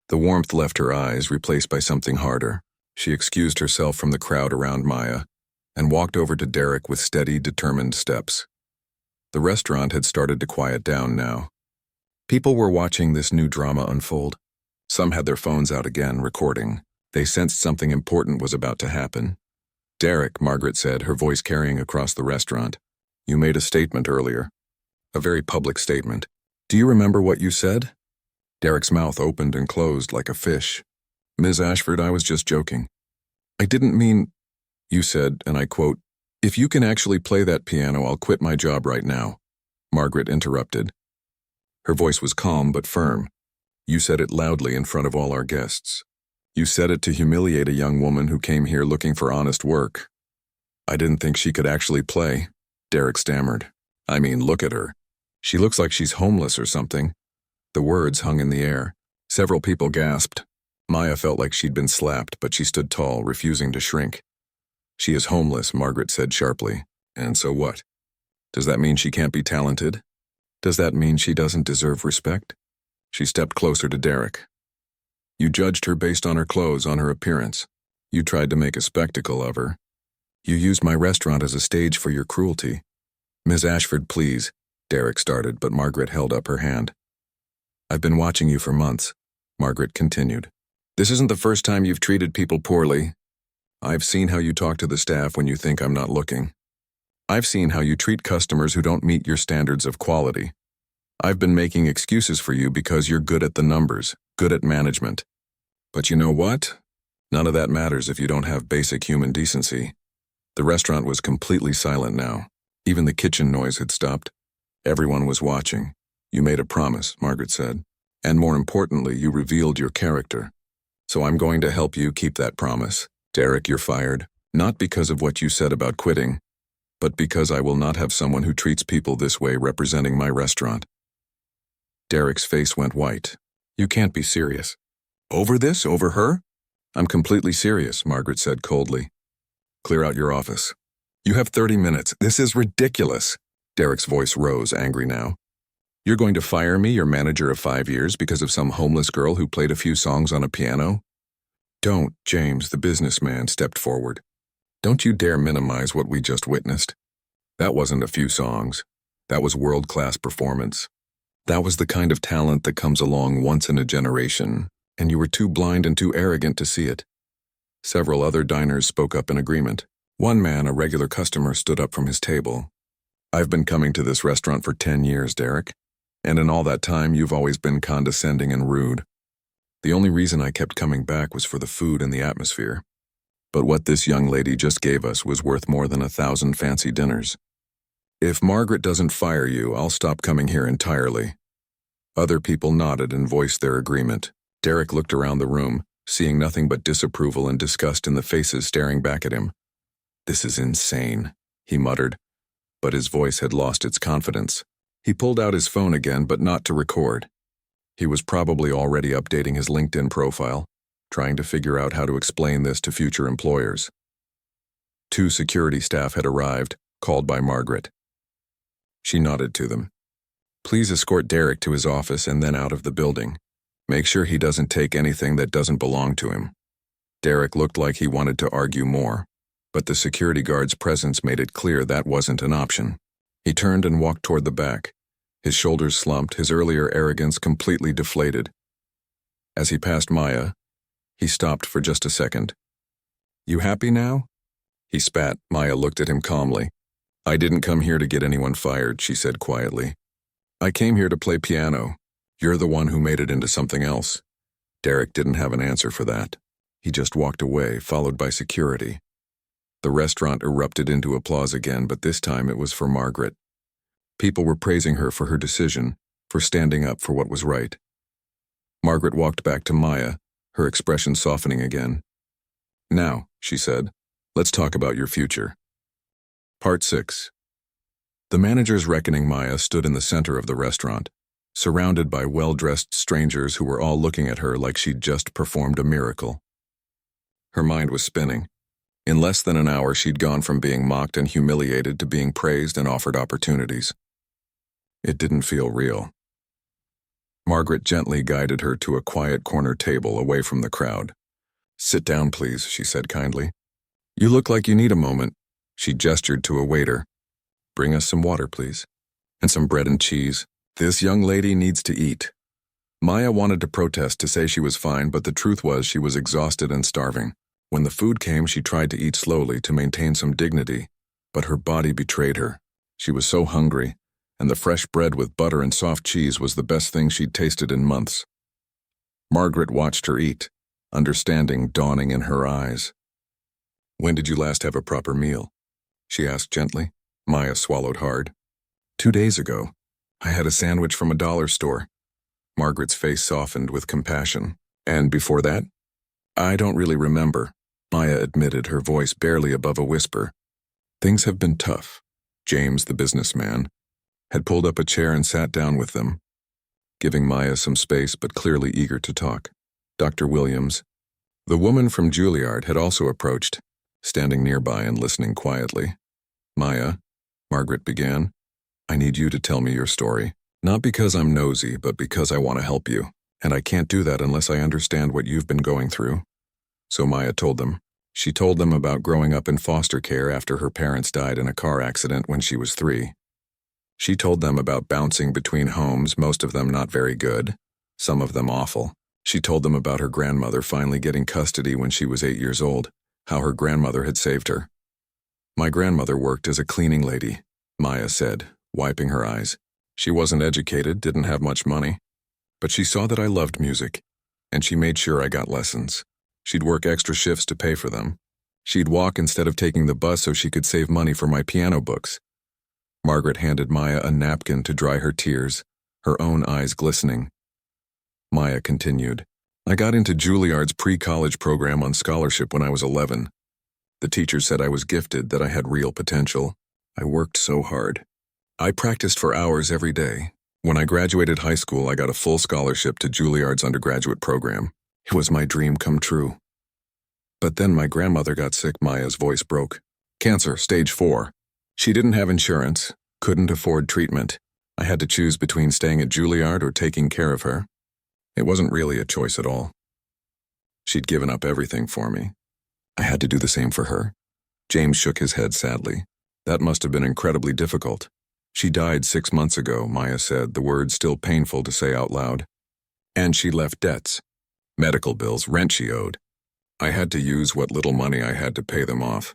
The warmth left her eyes, replaced by something harder. She excused herself from the crowd around Maya and walked over to Derek with steady, determined steps. The restaurant had started to quiet down now. People were watching this new drama unfold. Some had their phones out again, recording. They sensed something important was about to happen. Derek, Margaret said, her voice carrying across the restaurant. You made a statement earlier. A very public statement. Do you remember what you said? Derek's mouth opened and closed like a fish. Ms. Ashford, I was just joking. I didn't mean... You said, and I quote, if you can actually play that piano, I'll quit my job right now. Margaret interrupted. Her voice was calm but firm. You said it loudly in front of all our guests. You said it to humiliate a young woman who came here looking for honest work. I didn't think she could actually play, Derek stammered. I mean, look at her. She looks like she's homeless or something. The words hung in the air. Several people gasped. Maya felt like she'd been slapped, but she stood tall, refusing to shrink. She is homeless, Margaret said sharply. And so what? Does that mean she can't be talented? Does that mean she doesn't deserve respect? She stepped closer to Derek. You judged her based on her clothes, on her appearance. You tried to make a spectacle of her. You used my restaurant as a stage for your cruelty. Ms. Ashford, please, Derek started, but Margaret held up her hand. I've been watching you for months, Margaret continued. This isn't the first time you've treated people poorly. I've seen how you talk to the staff when you think I'm not looking. I've seen how you treat customers who don't meet your standards of quality. I've been making excuses for you because you're good at the numbers, good at management. But you know what? None of that matters if you don't have basic human decency. The restaurant was completely silent now. Even the kitchen noise had stopped. Everyone was watching. You made a promise, Margaret said. And more importantly, you revealed your character. So I'm going to help you keep that promise. Derek, you're fired. Not because of what you said about quitting, but because I will not have someone who treats people this way representing my restaurant. Derek's face went white. You can't be serious. Over this? Over her? I'm completely serious, Margaret said coldly. Clear out your office. You have 30 minutes. This is ridiculous. Derek's voice rose, angry now. You're going to fire me, your manager of 5 years, because of some homeless girl who played a few songs on a piano? Don't, James, the businessman stepped forward. Don't you dare minimize what we just witnessed. That wasn't a few songs. That was world-class performance. That was the kind of talent that comes along once in a generation, and you were too blind and too arrogant to see it. Several other diners spoke up in agreement. One man, a regular customer, stood up from his table. I've been coming to this restaurant for 10 years, Derek, and in all that time you've always been condescending and rude. The only reason I kept coming back was for the food and the atmosphere. But what this young lady just gave us was worth more than 1,000 fancy dinners. If Margaret doesn't fire you, I'll stop coming here entirely. Other people nodded and voiced their agreement. Derek looked around the room, seeing nothing but disapproval and disgust in the faces staring back at him. "This is insane," he muttered, but his voice had lost its confidence. He pulled out his phone again, but not to record. He was probably already updating his LinkedIn profile, trying to figure out how to explain this to future employers. 2 security staff had arrived, called by Margaret. She nodded to them. "Please escort Derek to his office and then out of the building. Make sure he doesn't take anything that doesn't belong to him." Derek looked like he wanted to argue more, but the security guard's presence made it clear that wasn't an option. He turned and walked toward the back, his shoulders slumped, his earlier arrogance completely deflated. As he passed Maya, he stopped for just a second. "You happy now?" He spat. Maya looked at him calmly. "I didn't come here to get anyone fired," she said quietly. "I came here to play piano. You're the one who made it into something else." Derek didn't have an answer for that. He just walked away, followed by security. The restaurant erupted into applause again, but this time it was for Margaret. People were praising her for her decision, for standing up for what was right. Margaret walked back to Maya, her expression softening again. "Now," she said, "let's talk about your future." Part 6. The manager's reckoning Maya stood in the center of the restaurant, surrounded by well-dressed strangers who were all looking at her like she'd just performed a miracle. Her mind was spinning. In less than an hour, she'd gone from being mocked and humiliated to being praised and offered opportunities. It didn't feel real. Margaret gently guided her to a quiet corner table away from the crowd. "Sit down, please," she said kindly. "You look like you need a moment." She gestured to a waiter. "Bring us some water, please. And some bread and cheese. This young lady needs to eat." Maya wanted to protest, to say she was fine, but the truth was she was exhausted and starving. When the food came, she tried to eat slowly to maintain some dignity, but her body betrayed her. She was so hungry, and the fresh bread with butter and soft cheese was the best thing she'd tasted in months. Margaret watched her eat, understanding dawning in her eyes. "When did you last have a proper meal?" she asked gently. Maya swallowed hard. 2 days ago. I had a sandwich from a dollar store." Margaret's face softened with compassion. "And before that?" "I don't really remember," Maya admitted, her voice barely above a whisper. "Things have been tough." James, the businessman, had pulled up a chair and sat down with them, giving Maya some space but clearly eager to talk. Dr. Williams, the woman from Juilliard, had also approached, standing nearby and listening quietly. "Maya," Margaret began, "I need you to tell me your story. Not because I'm nosy, but because I want to help you. And I can't do that unless I understand what you've been going through." So Maya told them. She told them about growing up in foster care after her parents died in a car accident when she was 3. She told them about bouncing between homes, most of them not very good, some of them awful. She told them about her grandmother finally getting custody when she was 8 years old, how her grandmother had saved her. "My grandmother worked as a cleaning lady," Maya said, wiping her eyes. "She wasn't educated, didn't have much money. But she saw that I loved music, and she made sure I got lessons. She'd work extra shifts to pay for them. She'd walk instead of taking the bus so she could save money for my piano books." Margaret handed Maya a napkin to dry her tears, her own eyes glistening. Maya continued, "I got into Juilliard's pre-college program on scholarship when I was 11. The teacher said I was gifted, that I had real potential. I worked so hard. I practiced for hours every day. When I graduated high school, I got a full scholarship to Juilliard's undergraduate program. It was my dream come true. But then my grandmother got sick." Maya's voice broke. "Cancer, stage 4. She didn't have insurance, couldn't afford treatment. I had to choose between staying at Juilliard or taking care of her. It wasn't really a choice at all. She'd given up everything for me. I had to do the same for her." James shook his head sadly. "That must have been incredibly difficult." "She died 6 months ago," Maya said, the words still painful to say out loud. "And she left debts. Medical bills, rent she owed. I had to use what little money I had to pay them off.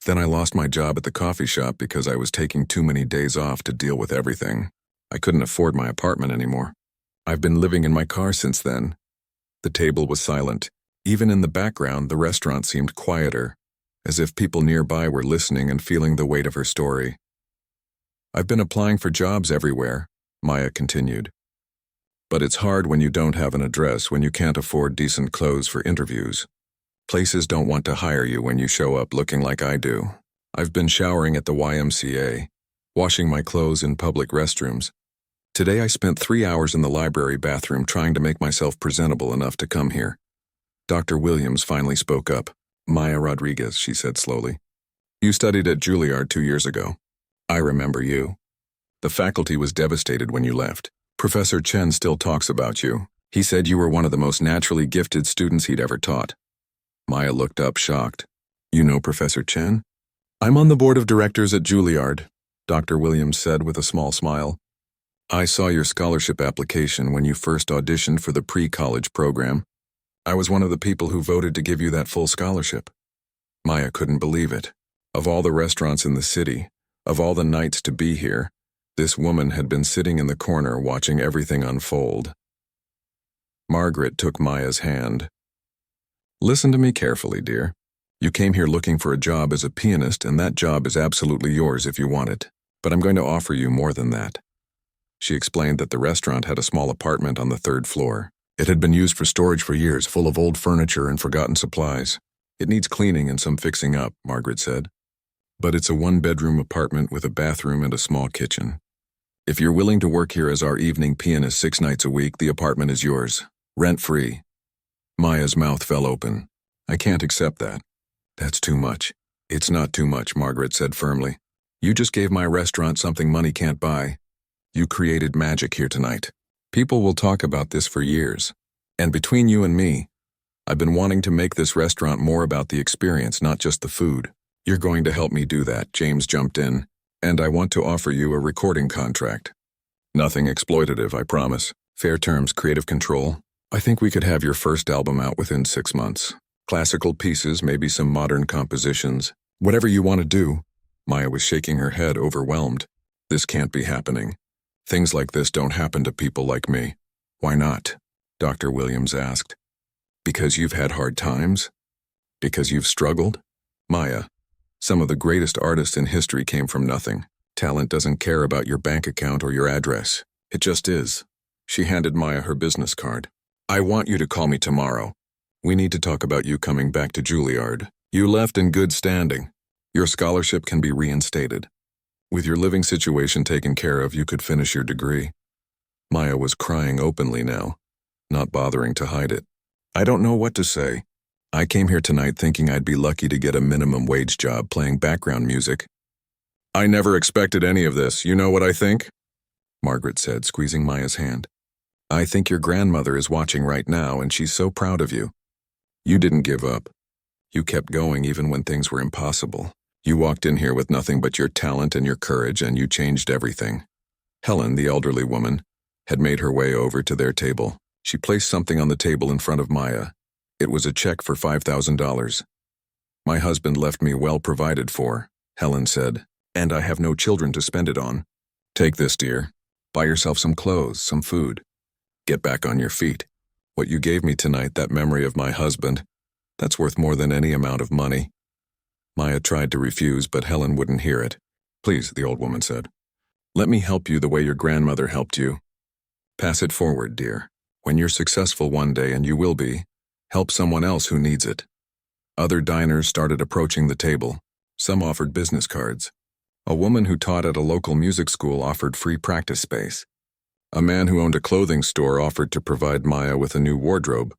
Then I lost my job at the coffee shop because I was taking too many days off to deal with everything. I couldn't afford my apartment anymore. I've been living in my car since then. The table was silent. Even in the background, the restaurant seemed quieter, as if people nearby were listening and feeling the weight of her story. "I've been applying for jobs everywhere," Maya continued. "But it's hard when you don't have an address, when you can't afford decent clothes for interviews. Places don't want to hire you when you show up looking like I do. I've been showering at the YMCA, washing my clothes in public restrooms. Today I spent 3 hours in the library bathroom trying to make myself presentable enough to come here." Dr. Williams finally spoke up. "Maya Rodriguez," she said slowly. "You studied at Juilliard 2 years ago. I remember you. The faculty was devastated when you left. Professor Chen still talks about you. He said you were one of the most naturally gifted students he'd ever taught." Maya looked up, shocked. "You know Professor Chen?" "I'm on the board of directors at Juilliard," Dr. Williams said with a small smile. "I saw your scholarship application when you first auditioned for the pre-college program. I was one of the people who voted to give you that full scholarship." Maya couldn't believe it. Of all the restaurants in the city, of all the nights to be here, this woman had been sitting in the corner watching everything unfold. Margaret took Maya's hand. "Listen to me carefully, dear. You came here looking for a job as a pianist, and that job is absolutely yours if you want it. But I'm going to offer you more than that." She explained that the restaurant had a small apartment on the 3rd floor. It had been used for storage for years, full of old furniture and forgotten supplies. "It needs cleaning and some fixing up," Margaret said. "But it's a 1-bedroom apartment with a bathroom and a small kitchen. If you're willing to work here as our evening pianist 6 nights a week, the apartment is yours, rent-free." Maya's mouth fell open. "I can't accept that. That's too much." "It's not too much," Margaret said firmly. "You just gave my restaurant something money can't buy. You created magic here tonight. People will talk about this for years. And between you and me, I've been wanting to make this restaurant more about the experience, not just the food. You're going to help me do that," James jumped in. "And I want to offer you a recording contract. Nothing exploitative, I promise. Fair terms, creative control. I think we could have your first album out within 6 months. Classical pieces, maybe some modern compositions. Whatever you want to do." Maya was shaking her head, overwhelmed. "This can't be happening. Things like this don't happen to people like me." "Why not?" Dr. Williams asked. "Because you've had hard times? Because you've struggled? Maya, some of the greatest artists in history came from nothing. Talent doesn't care about your bank account or your address. It just is." She handed Maya her business card. "I want you to call me tomorrow. We need to talk about you coming back to Juilliard. You left in good standing. Your scholarship can be reinstated. With your living situation taken care of, you could finish your degree." Maya was crying openly now, not bothering to hide it. "I don't know what to say. I came here tonight thinking I'd be lucky to get a minimum wage job playing background music." "I never expected any of this. You know what I think?" Margaret said, squeezing Maya's hand. "I think your grandmother is watching right now, and she's so proud of you. You didn't give up. You kept going even when things were impossible. You walked in here with nothing but your talent and your courage, and you changed everything." Helen, the elderly woman, had made her way over to their table. She placed something on the table in front of Maya. It was a check for $5,000. "My husband left me well provided for," Helen said, "and I have no children to spend it on. Take this, dear. Buy yourself some clothes, some food. Get back on your feet. What you gave me tonight, that memory of my husband, that's worth more than any amount of money." Maya tried to refuse, but Helen wouldn't hear it. "Please," the old woman said. "Let me help you the way your grandmother helped you. Pass it forward, dear. When you're successful one day, and you will be, help someone else who needs it." Other diners started approaching the table. Some offered business cards. A woman who taught at a local music school offered free practice space. A man who owned a clothing store offered to provide Maya with a new wardrobe.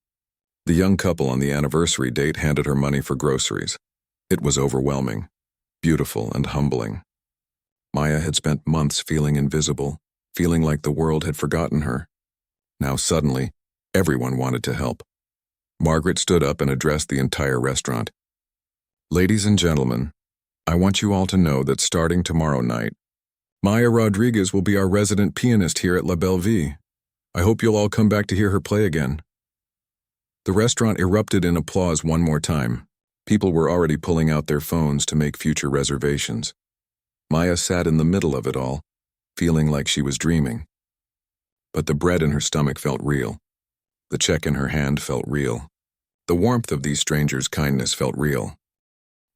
The young couple on the anniversary date handed her money for groceries. It was overwhelming, beautiful, and humbling. Maya had spent months feeling invisible, feeling like the world had forgotten her. Now suddenly, everyone wanted to help. Margaret stood up and addressed the entire restaurant. "Ladies and gentlemen, I want you all to know that starting tomorrow night, Maya Rodriguez will be our resident pianist here at La Belle Vie. I hope you'll all come back to hear her play again." The restaurant erupted in applause one more time. People were already pulling out their phones to make future reservations. Maya sat in the middle of it all, feeling like she was dreaming. But the bread in her stomach felt real. The check in her hand felt real. The warmth of these strangers' kindness felt real.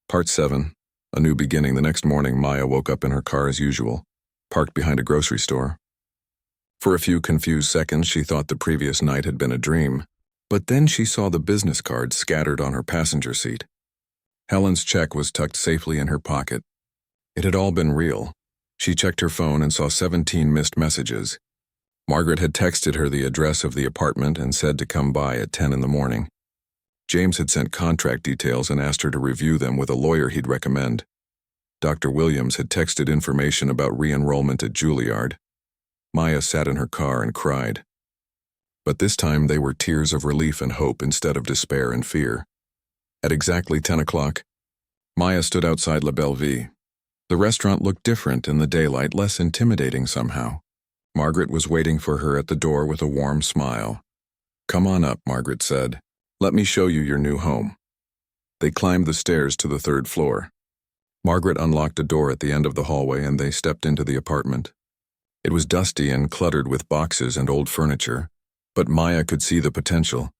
Part 7. A new beginning. The next morning, Maya woke up in her car as usual, parked behind a grocery store. For a few confused seconds, she thought the previous night had been a dream, but then she saw the business cards scattered on her passenger seat. Helen's check was tucked safely in her pocket. It had all been real. She checked her phone and saw 17 missed messages. Margaret had texted her the address of the apartment and said to come by at 10 in the morning. James had sent contract details and asked her to review them with a lawyer he'd recommend. Dr. Williams had texted information about re-enrollment at Juilliard. Maya sat in her car and cried. But this time they were tears of relief and hope instead of despair and fear. At exactly 10 o'clock, Maya stood outside La Belle Vie. The restaurant looked different in the daylight, less intimidating somehow. Margaret was waiting for her at the door with a warm smile. "Come on up," Margaret said. "Let me show you your new home." They climbed the stairs to the 3rd floor. Margaret unlocked a door at the end of the hallway and they stepped into the apartment. It was dusty and cluttered with boxes and old furniture, but Maya could see the potential.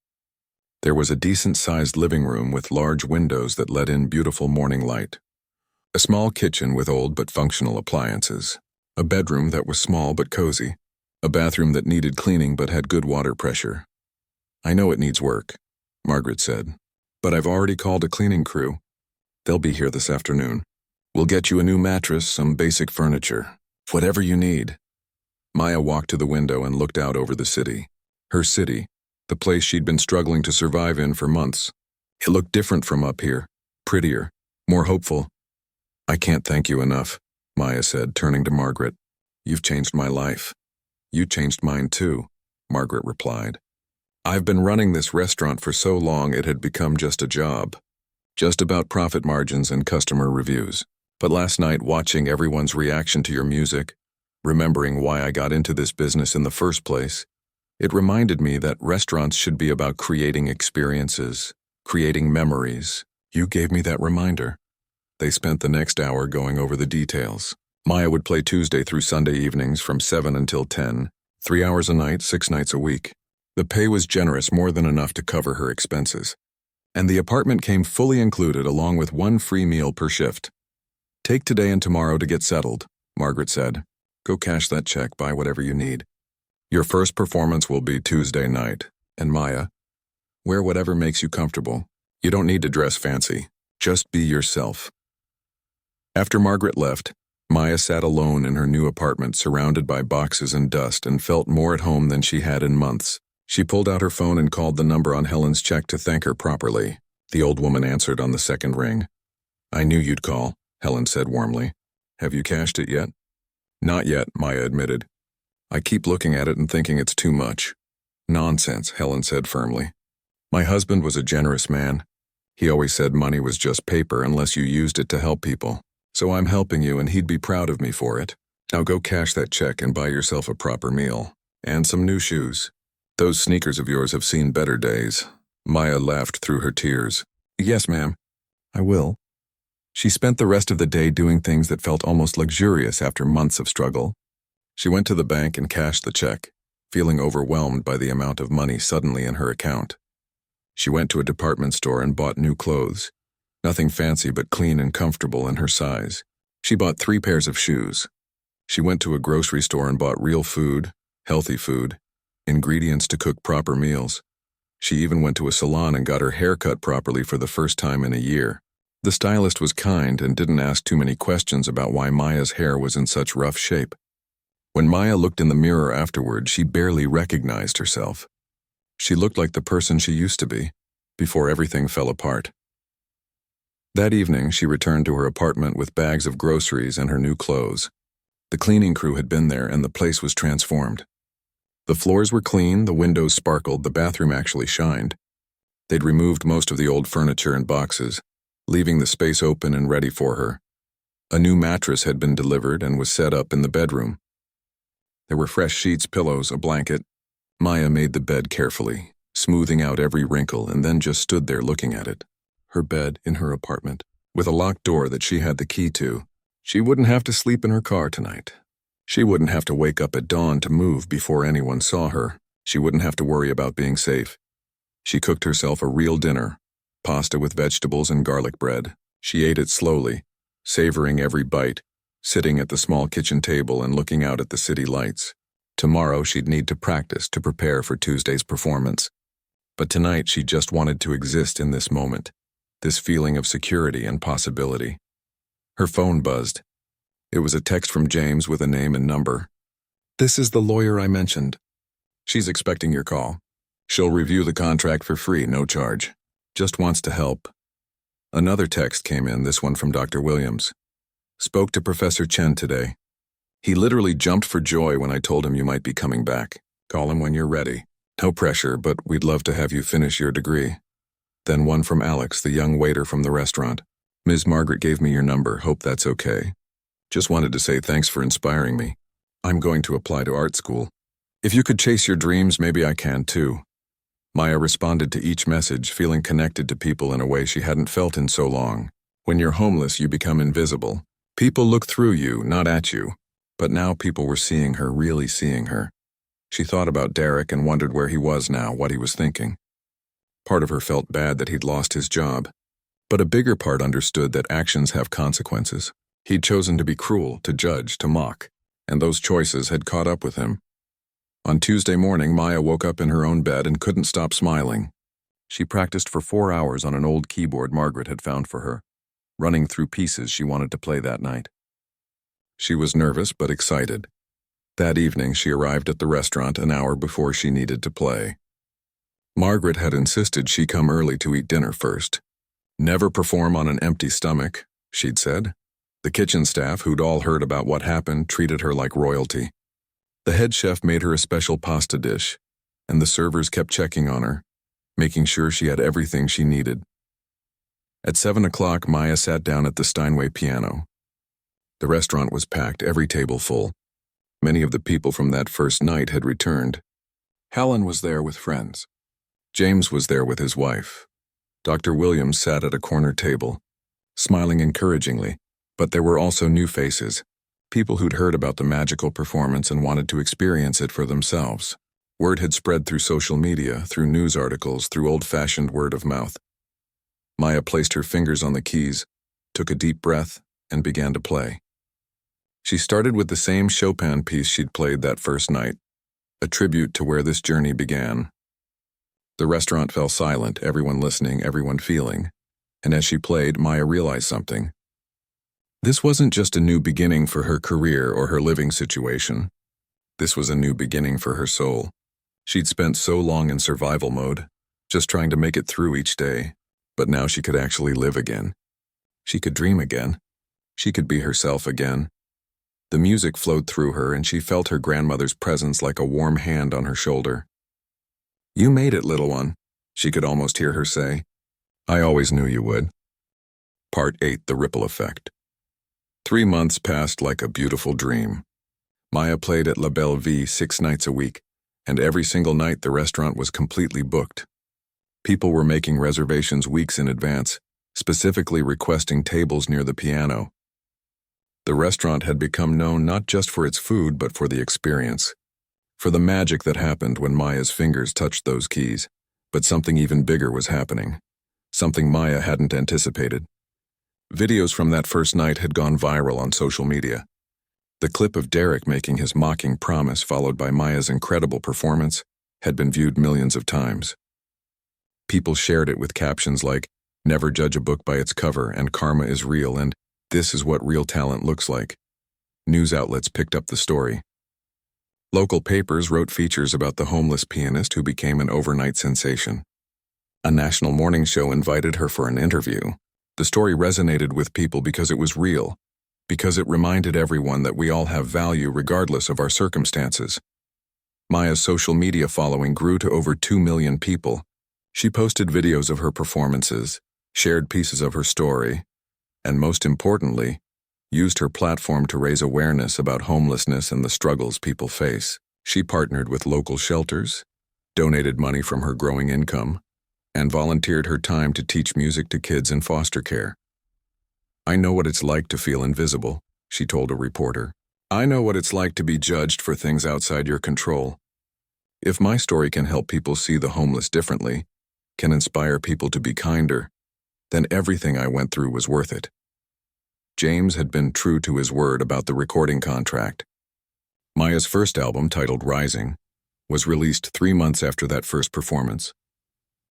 There was a decent-sized living room with large windows that let in beautiful morning light. A small kitchen with old but functional appliances. A bedroom that was small but cozy. A bathroom that needed cleaning but had good water pressure. "I know it needs work," Margaret said, "but I've already called a cleaning crew. They'll be here this afternoon. We'll get you a new mattress, some basic furniture, whatever you need." Maya walked to the window and looked out over the city. Her city, the place she'd been struggling to survive in for months. It looked different from up here, prettier, more hopeful. "I can't thank you enough," Maya said, turning to Margaret. "You've changed my life." "You changed mine too," Margaret replied. "I've been running this restaurant for so long it had become just a job. Just about profit margins and customer reviews. But last night, watching everyone's reaction to your music, remembering why I got into this business in the first place, it reminded me that restaurants should be about creating experiences, creating memories. You gave me that reminder." They spent the next hour going over the details. Maya would play Tuesday through Sunday evenings from 7 until 10, 3 hours a night, 6 nights a week. The pay was generous, more than enough to cover her expenses. And the apartment came fully included along with 1 free meal per shift. "Take today and tomorrow to get settled," Margaret said. "Go cash that check, buy whatever you need. Your first performance will be Tuesday night. And Maya, wear whatever makes you comfortable. You don't need to dress fancy. Just be yourself." After Margaret left, Maya sat alone in her new apartment surrounded by boxes and dust and felt more at home than she had in months. She pulled out her phone and called the number on Helen's check to thank her properly. The old woman answered on the second ring. "I knew you'd call," Helen said warmly. "Have you cashed it yet?" "Not yet," Maya admitted. "I keep looking at it and thinking it's too much." "Nonsense," Helen said firmly. "My husband was a generous man. He always said money was just paper unless you used it to help people. So I'm helping you and he'd be proud of me for it. Now go cash that check and buy yourself a proper meal. And some new shoes. Those sneakers of yours have seen better days." Maya laughed through her tears. "Yes, ma'am. I will." She spent the rest of the day doing things that felt almost luxurious after months of struggle. She went to the bank and cashed the check, feeling overwhelmed by the amount of money suddenly in her account. She went to a department store and bought new clothes. Nothing fancy but clean and comfortable in her size. She bought 3 pairs of shoes. She went to a grocery store and bought real food, healthy food, ingredients to cook proper meals. She even went to a salon and got her hair cut properly for the first time in a year. The stylist was kind and didn't ask too many questions about why Maya's hair was in such rough shape. When Maya looked in the mirror afterward, she barely recognized herself. She looked like the person she used to be, before everything fell apart. That evening, she returned to her apartment with bags of groceries and her new clothes. The cleaning crew had been there and the place was transformed. The floors were clean, the windows sparkled, the bathroom actually shined. They'd removed most of the old furniture and boxes, leaving the space open and ready for her. A new mattress had been delivered and was set up in the bedroom. There were fresh sheets, pillows, a blanket. Maya made the bed carefully, smoothing out every wrinkle, and then just stood there looking at it. Her bed in her apartment, with a locked door that she had the key to. She wouldn't have to sleep in her car tonight. She wouldn't have to wake up at dawn to move before anyone saw her. She wouldn't have to worry about being safe. She cooked herself a real dinner, pasta with vegetables and garlic bread. She ate it slowly, savoring every bite, sitting at the small kitchen table and looking out at the city lights. Tomorrow she'd need to practice to prepare for Tuesday's performance. But tonight she just wanted to exist in this moment, this feeling of security and possibility. Her phone buzzed. It was a text from James with a name and number. "This is the lawyer I mentioned. She's expecting your call. She'll review the contract for free, no charge. Just wants to help." Another text came in, this one from Dr. Williams. "Spoke to Professor Chen today. He literally jumped for joy when I told him you might be coming back. Call him when you're ready. No pressure, but we'd love to have you finish your degree." Then one from Alex, the young waiter from the restaurant. "Ms. Margaret gave me your number. Hope that's okay. Just wanted to say thanks for inspiring me. I'm going to apply to art school. If you could chase your dreams, maybe I can too." Maya responded to each message, feeling connected to people in a way she hadn't felt in so long. When you're homeless, you become invisible. People look through you, not at you. But now people were seeing her, really seeing her. She thought about Derek and wondered where he was now, what he was thinking. Part of her felt bad that he'd lost his job. But a bigger part understood that actions have consequences. He'd chosen to be cruel, to judge, to mock, and those choices had caught up with him. On Tuesday morning, Maya woke up in her own bed and couldn't stop smiling. She practiced for 4 hours on an old keyboard Margaret had found for her, running through pieces she wanted to play that night. She was nervous but excited. That evening, she arrived at the restaurant an hour before she needed to play. Margaret had insisted she come early to eat dinner first. "Never perform on an empty stomach," she'd said. The kitchen staff, who'd all heard about what happened, treated her like royalty. The head chef made her a special pasta dish, and the servers kept checking on her, making sure she had everything she needed. At 7 o'clock, Maya sat down at the Steinway piano. The restaurant was packed, every table full. Many of the people from that first night had returned. Helen was there with friends. James was there with his wife. Dr. Williams sat at a corner table, smiling encouragingly, but there were also new faces, people who'd heard about the magical performance and wanted to experience it for themselves. Word had spread through social media, through news articles, through old-fashioned word of mouth. Maya placed her fingers on the keys, took a deep breath, and began to play. She started with the same Chopin piece she'd played that first night, a tribute to where this journey began. The restaurant fell silent, everyone listening, everyone feeling, and as she played, Maya realized something. This wasn't just a new beginning for her career or her living situation. This was a new beginning for her soul. She'd spent so long in survival mode, just trying to make it through each day, but now she could actually live again. She could dream again. She could be herself again. The music flowed through her, and she felt her grandmother's presence like a warm hand on her shoulder. "You made it, little one," she could almost hear her say. "I always knew you would." Part 8, The Ripple Effect. 3 months passed like a beautiful dream. Maya played at La Belle Vie 6 nights a week, and every single night the restaurant was completely booked. People were making reservations weeks in advance, specifically requesting tables near the piano. The restaurant had become known not just for its food but for the experience, for the magic that happened when Maya's fingers touched those keys. But something even bigger was happening, something Maya hadn't anticipated. Videos from that first night had gone viral on social media. The clip of Derek making his mocking promise followed by Maya's incredible performance had been viewed millions of times. People shared it with captions like, "Never judge a book by its cover," and "Karma is real," and "This is what real talent looks like." News outlets picked up the story. Local papers wrote features about the homeless pianist who became an overnight sensation. A national morning show invited her for an interview. The story resonated with people because it was real, because it reminded everyone that we all have value regardless of our circumstances. Maya's social media following grew to over 2 million people. She posted videos of her performances, shared pieces of her story, and most importantly, used her platform to raise awareness about homelessness and the struggles people face. She partnered with local shelters, donated money from her growing income, and volunteered her time to teach music to kids in foster care. "I know what it's like to feel invisible," she told a reporter. "I know what it's like to be judged for things outside your control. If my story can help people see the homeless differently, can inspire people to be kinder, then everything I went through was worth it. James had been true to his word about the recording contract. Maya's first album, titled Rising, was released 3 months after that first performance.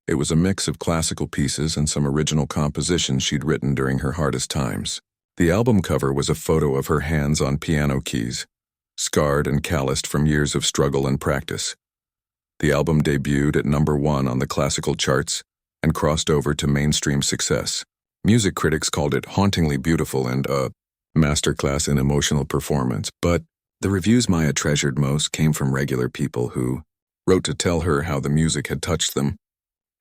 It was a mix of classical pieces and some original compositions she'd written during her hardest times. The album cover was a photo of her hands on piano keys, scarred and calloused from years of struggle and practice. The album debuted at #1 on the classical charts and crossed over to mainstream success. Music critics called it hauntingly beautiful and a masterclass in emotional performance, but the reviews Maya treasured most came from regular people who wrote to tell her how the music had touched them,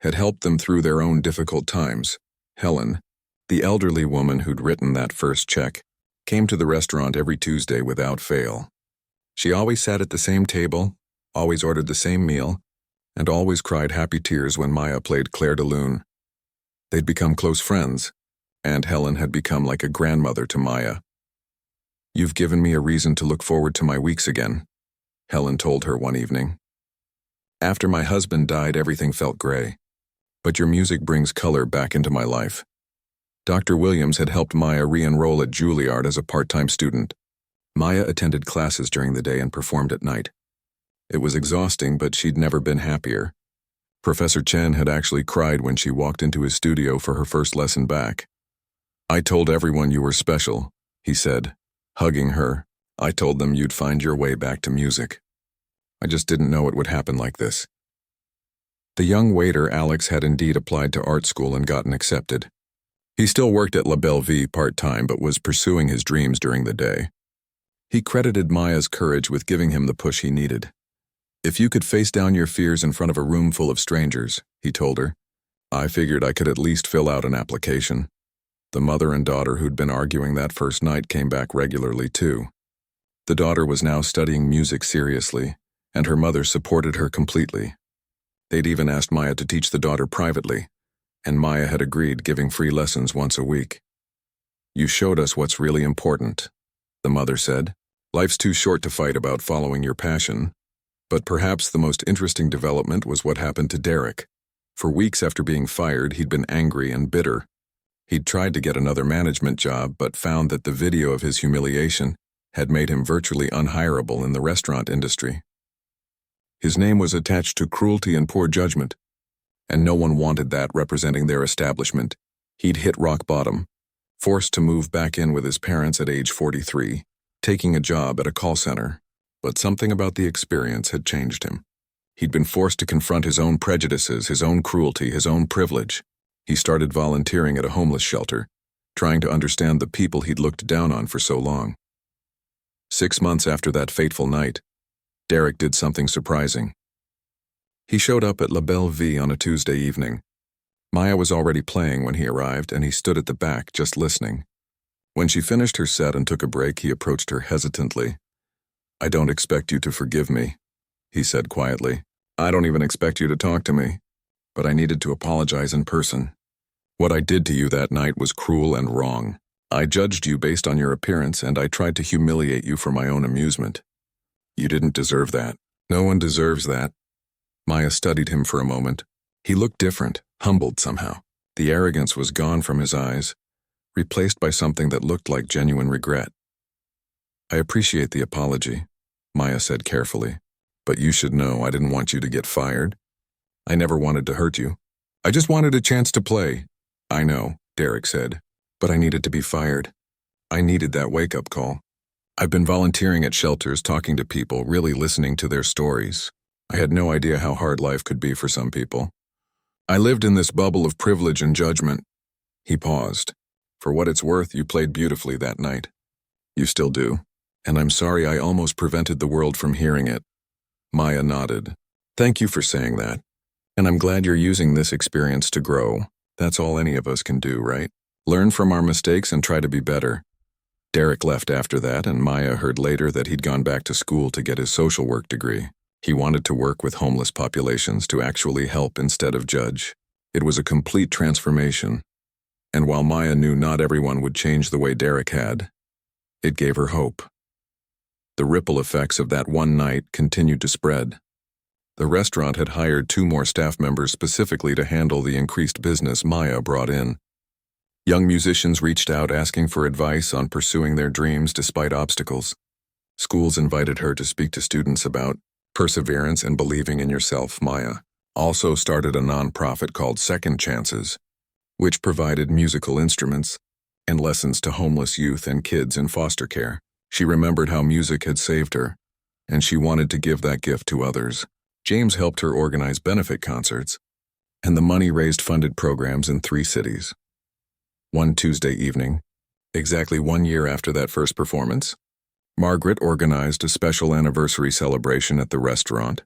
had helped them through their own difficult times. Helen, the elderly woman who'd written that first check, came to the restaurant every Tuesday without fail. She always sat at the same table, always ordered the same meal, and always cried happy tears when Maya played Claire de Lune. They'd become close friends, and Helen had become like a grandmother to Maya. "You've given me a reason to look forward to my weeks again," Helen told her one evening. "After my husband died, everything felt gray. But your music brings color back into my life." Dr. Williams had helped Maya re-enroll at Juilliard as a part-time student. Maya attended classes during the day and performed at night. It was exhausting, but she'd never been happier. Professor Chen had actually cried when she walked into his studio for her first lesson back. "I told everyone you were special," he said, hugging her. "I told them you'd find your way back to music. I just didn't know it would happen like this." The young waiter Alex had indeed applied to art school and gotten accepted. He still worked at La Belle Vie part-time but was pursuing his dreams during the day. He credited Maya's courage with giving him the push he needed. "If you could face down your fears in front of a room full of strangers," he told her, "I figured I could at least fill out an application." The mother and daughter who'd been arguing that first night came back regularly too. The daughter was now studying music seriously, and her mother supported her completely. They'd even asked Maya to teach the daughter privately, and Maya had agreed, giving free lessons once a week. "You showed us what's really important," the mother said. "Life's too short to fight about following your passion." But perhaps the most interesting development was what happened to Derek. For weeks after being fired, he'd been angry and bitter. He'd tried to get another management job, but found that the video of his humiliation had made him virtually unhireable in the restaurant industry. His name was attached to cruelty and poor judgment, and no one wanted that representing their establishment. He'd hit rock bottom, forced to move back in with his parents at age 43, taking a job at a call center. But something about the experience had changed him. He'd been forced to confront his own prejudices, his own cruelty, his own privilege. He started volunteering at a homeless shelter, trying to understand the people he'd looked down on for so long. 6 months after that fateful night, Derek did something surprising. He showed up at La Belle Vie on a Tuesday evening. Maya was already playing when he arrived, and he stood at the back, just listening. When she finished her set and took a break, he approached her hesitantly. "I don't expect you to forgive me," he said quietly. "I don't even expect you to talk to me, but I needed to apologize in person. What I did to you that night was cruel and wrong. I judged you based on your appearance, and I tried to humiliate you for my own amusement. You didn't deserve that. No one deserves that." Maya studied him for a moment. He looked different, humbled somehow. The arrogance was gone from his eyes, replaced by something that looked like genuine regret. "I appreciate the apology," Maya said carefully, "but you should know I didn't want you to get fired. I never wanted to hurt you. I just wanted a chance to play." "I know," Derek said, "but I needed to be fired. I needed that wake-up call. I've been volunteering at shelters, talking to people, really listening to their stories. I had no idea how hard life could be for some people. I lived in this bubble of privilege and judgment." He paused. "For what it's worth, you played beautifully that night. You still do. And I'm sorry I almost prevented the world from hearing it." Maya nodded. "Thank you for saying that. And I'm glad you're using this experience to grow. That's all any of us can do, right? Learn from our mistakes and try to be better." Derek left after that, and Maya heard later that he'd gone back to school to get his social work degree. He wanted to work with homeless populations, to actually help instead of judge. It was a complete transformation. And while Maya knew not everyone would change the way Derek had, it gave her hope. The ripple effects of that one night continued to spread. The restaurant had hired 2 more staff members specifically to handle the increased business Maya brought in. Young musicians reached out asking for advice on pursuing their dreams despite obstacles. Schools invited her to speak to students about perseverance and believing in yourself. Maya also started a nonprofit called Second Chances, which provided musical instruments and lessons to homeless youth and kids in foster care. She remembered how music had saved her, and she wanted to give that gift to others. James helped her organize benefit concerts, and the money raised funded programs in 3 cities. One Tuesday evening, exactly 1 year after that first performance, Margaret organized a special anniversary celebration at the restaurant.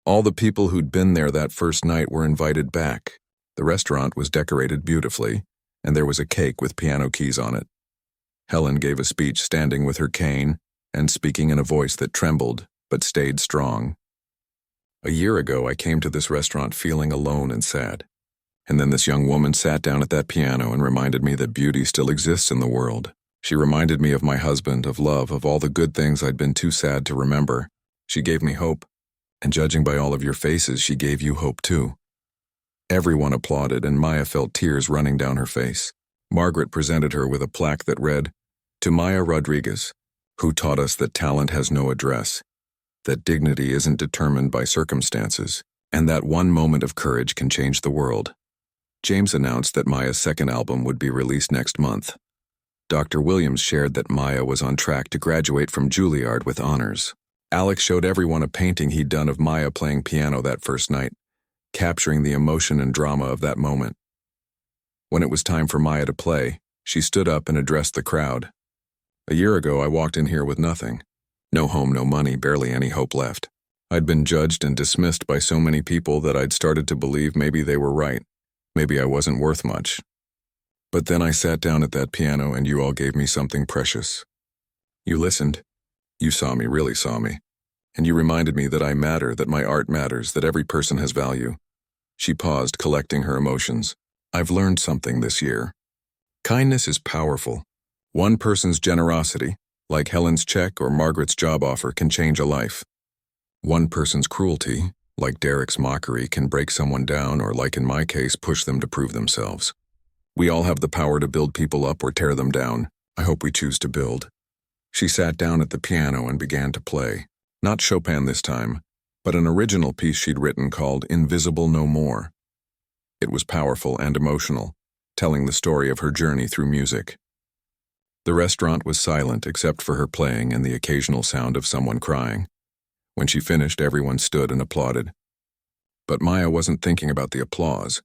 All the people who'd been there that first night were invited back. The restaurant was decorated beautifully, and there was a cake with piano keys on it. Helen gave a speech standing with her cane and speaking in a voice that trembled but stayed strong. A year ago, I came to this restaurant feeling alone and sad. And then this young woman sat down at that piano and reminded me that beauty still exists in the world. She reminded me of my husband, of love, of all the good things I'd been too sad to remember. She gave me hope, and judging by all of your faces, she gave you hope too. Everyone applauded, and Maya felt tears running down her face. Margaret presented her with a plaque that read, "To Maya Rodriguez, who taught us that talent has no address, that dignity isn't determined by circumstances, and that one moment of courage can change the world." James announced that Maya's second album would be released next month. Dr. Williams shared that Maya was on track to graduate from Juilliard with honors. Alex showed everyone a painting he'd done of Maya playing piano that first night, capturing the emotion and drama of that moment. When it was time for Maya to play, she stood up and addressed the crowd. "A year ago, I walked in here with nothing. No home, no money, barely any hope left. I'd been judged and dismissed by so many people that I'd started to believe maybe they were right. Maybe I wasn't worth much. But then I sat down at that piano and you all gave me something precious. You listened. You saw me, really saw me. And you reminded me that I matter, that my art matters, that every person has value." She paused, collecting her emotions. "I've learned something this year. Kindness is powerful. One person's generosity, like Helen's check or Margaret's job offer, can change a life. One person's cruelty, like Derek's mockery, can break someone down or, like in my case, push them to prove themselves. We all have the power to build people up or tear them down. I hope we choose to build." She sat down at the piano and began to play. Not Chopin this time, but an original piece she'd written called Invisible No More. It was powerful and emotional, telling the story of her journey through music. The restaurant was silent except for her playing and the occasional sound of someone crying. When she finished, everyone stood and applauded. But Maya wasn't thinking about the applause.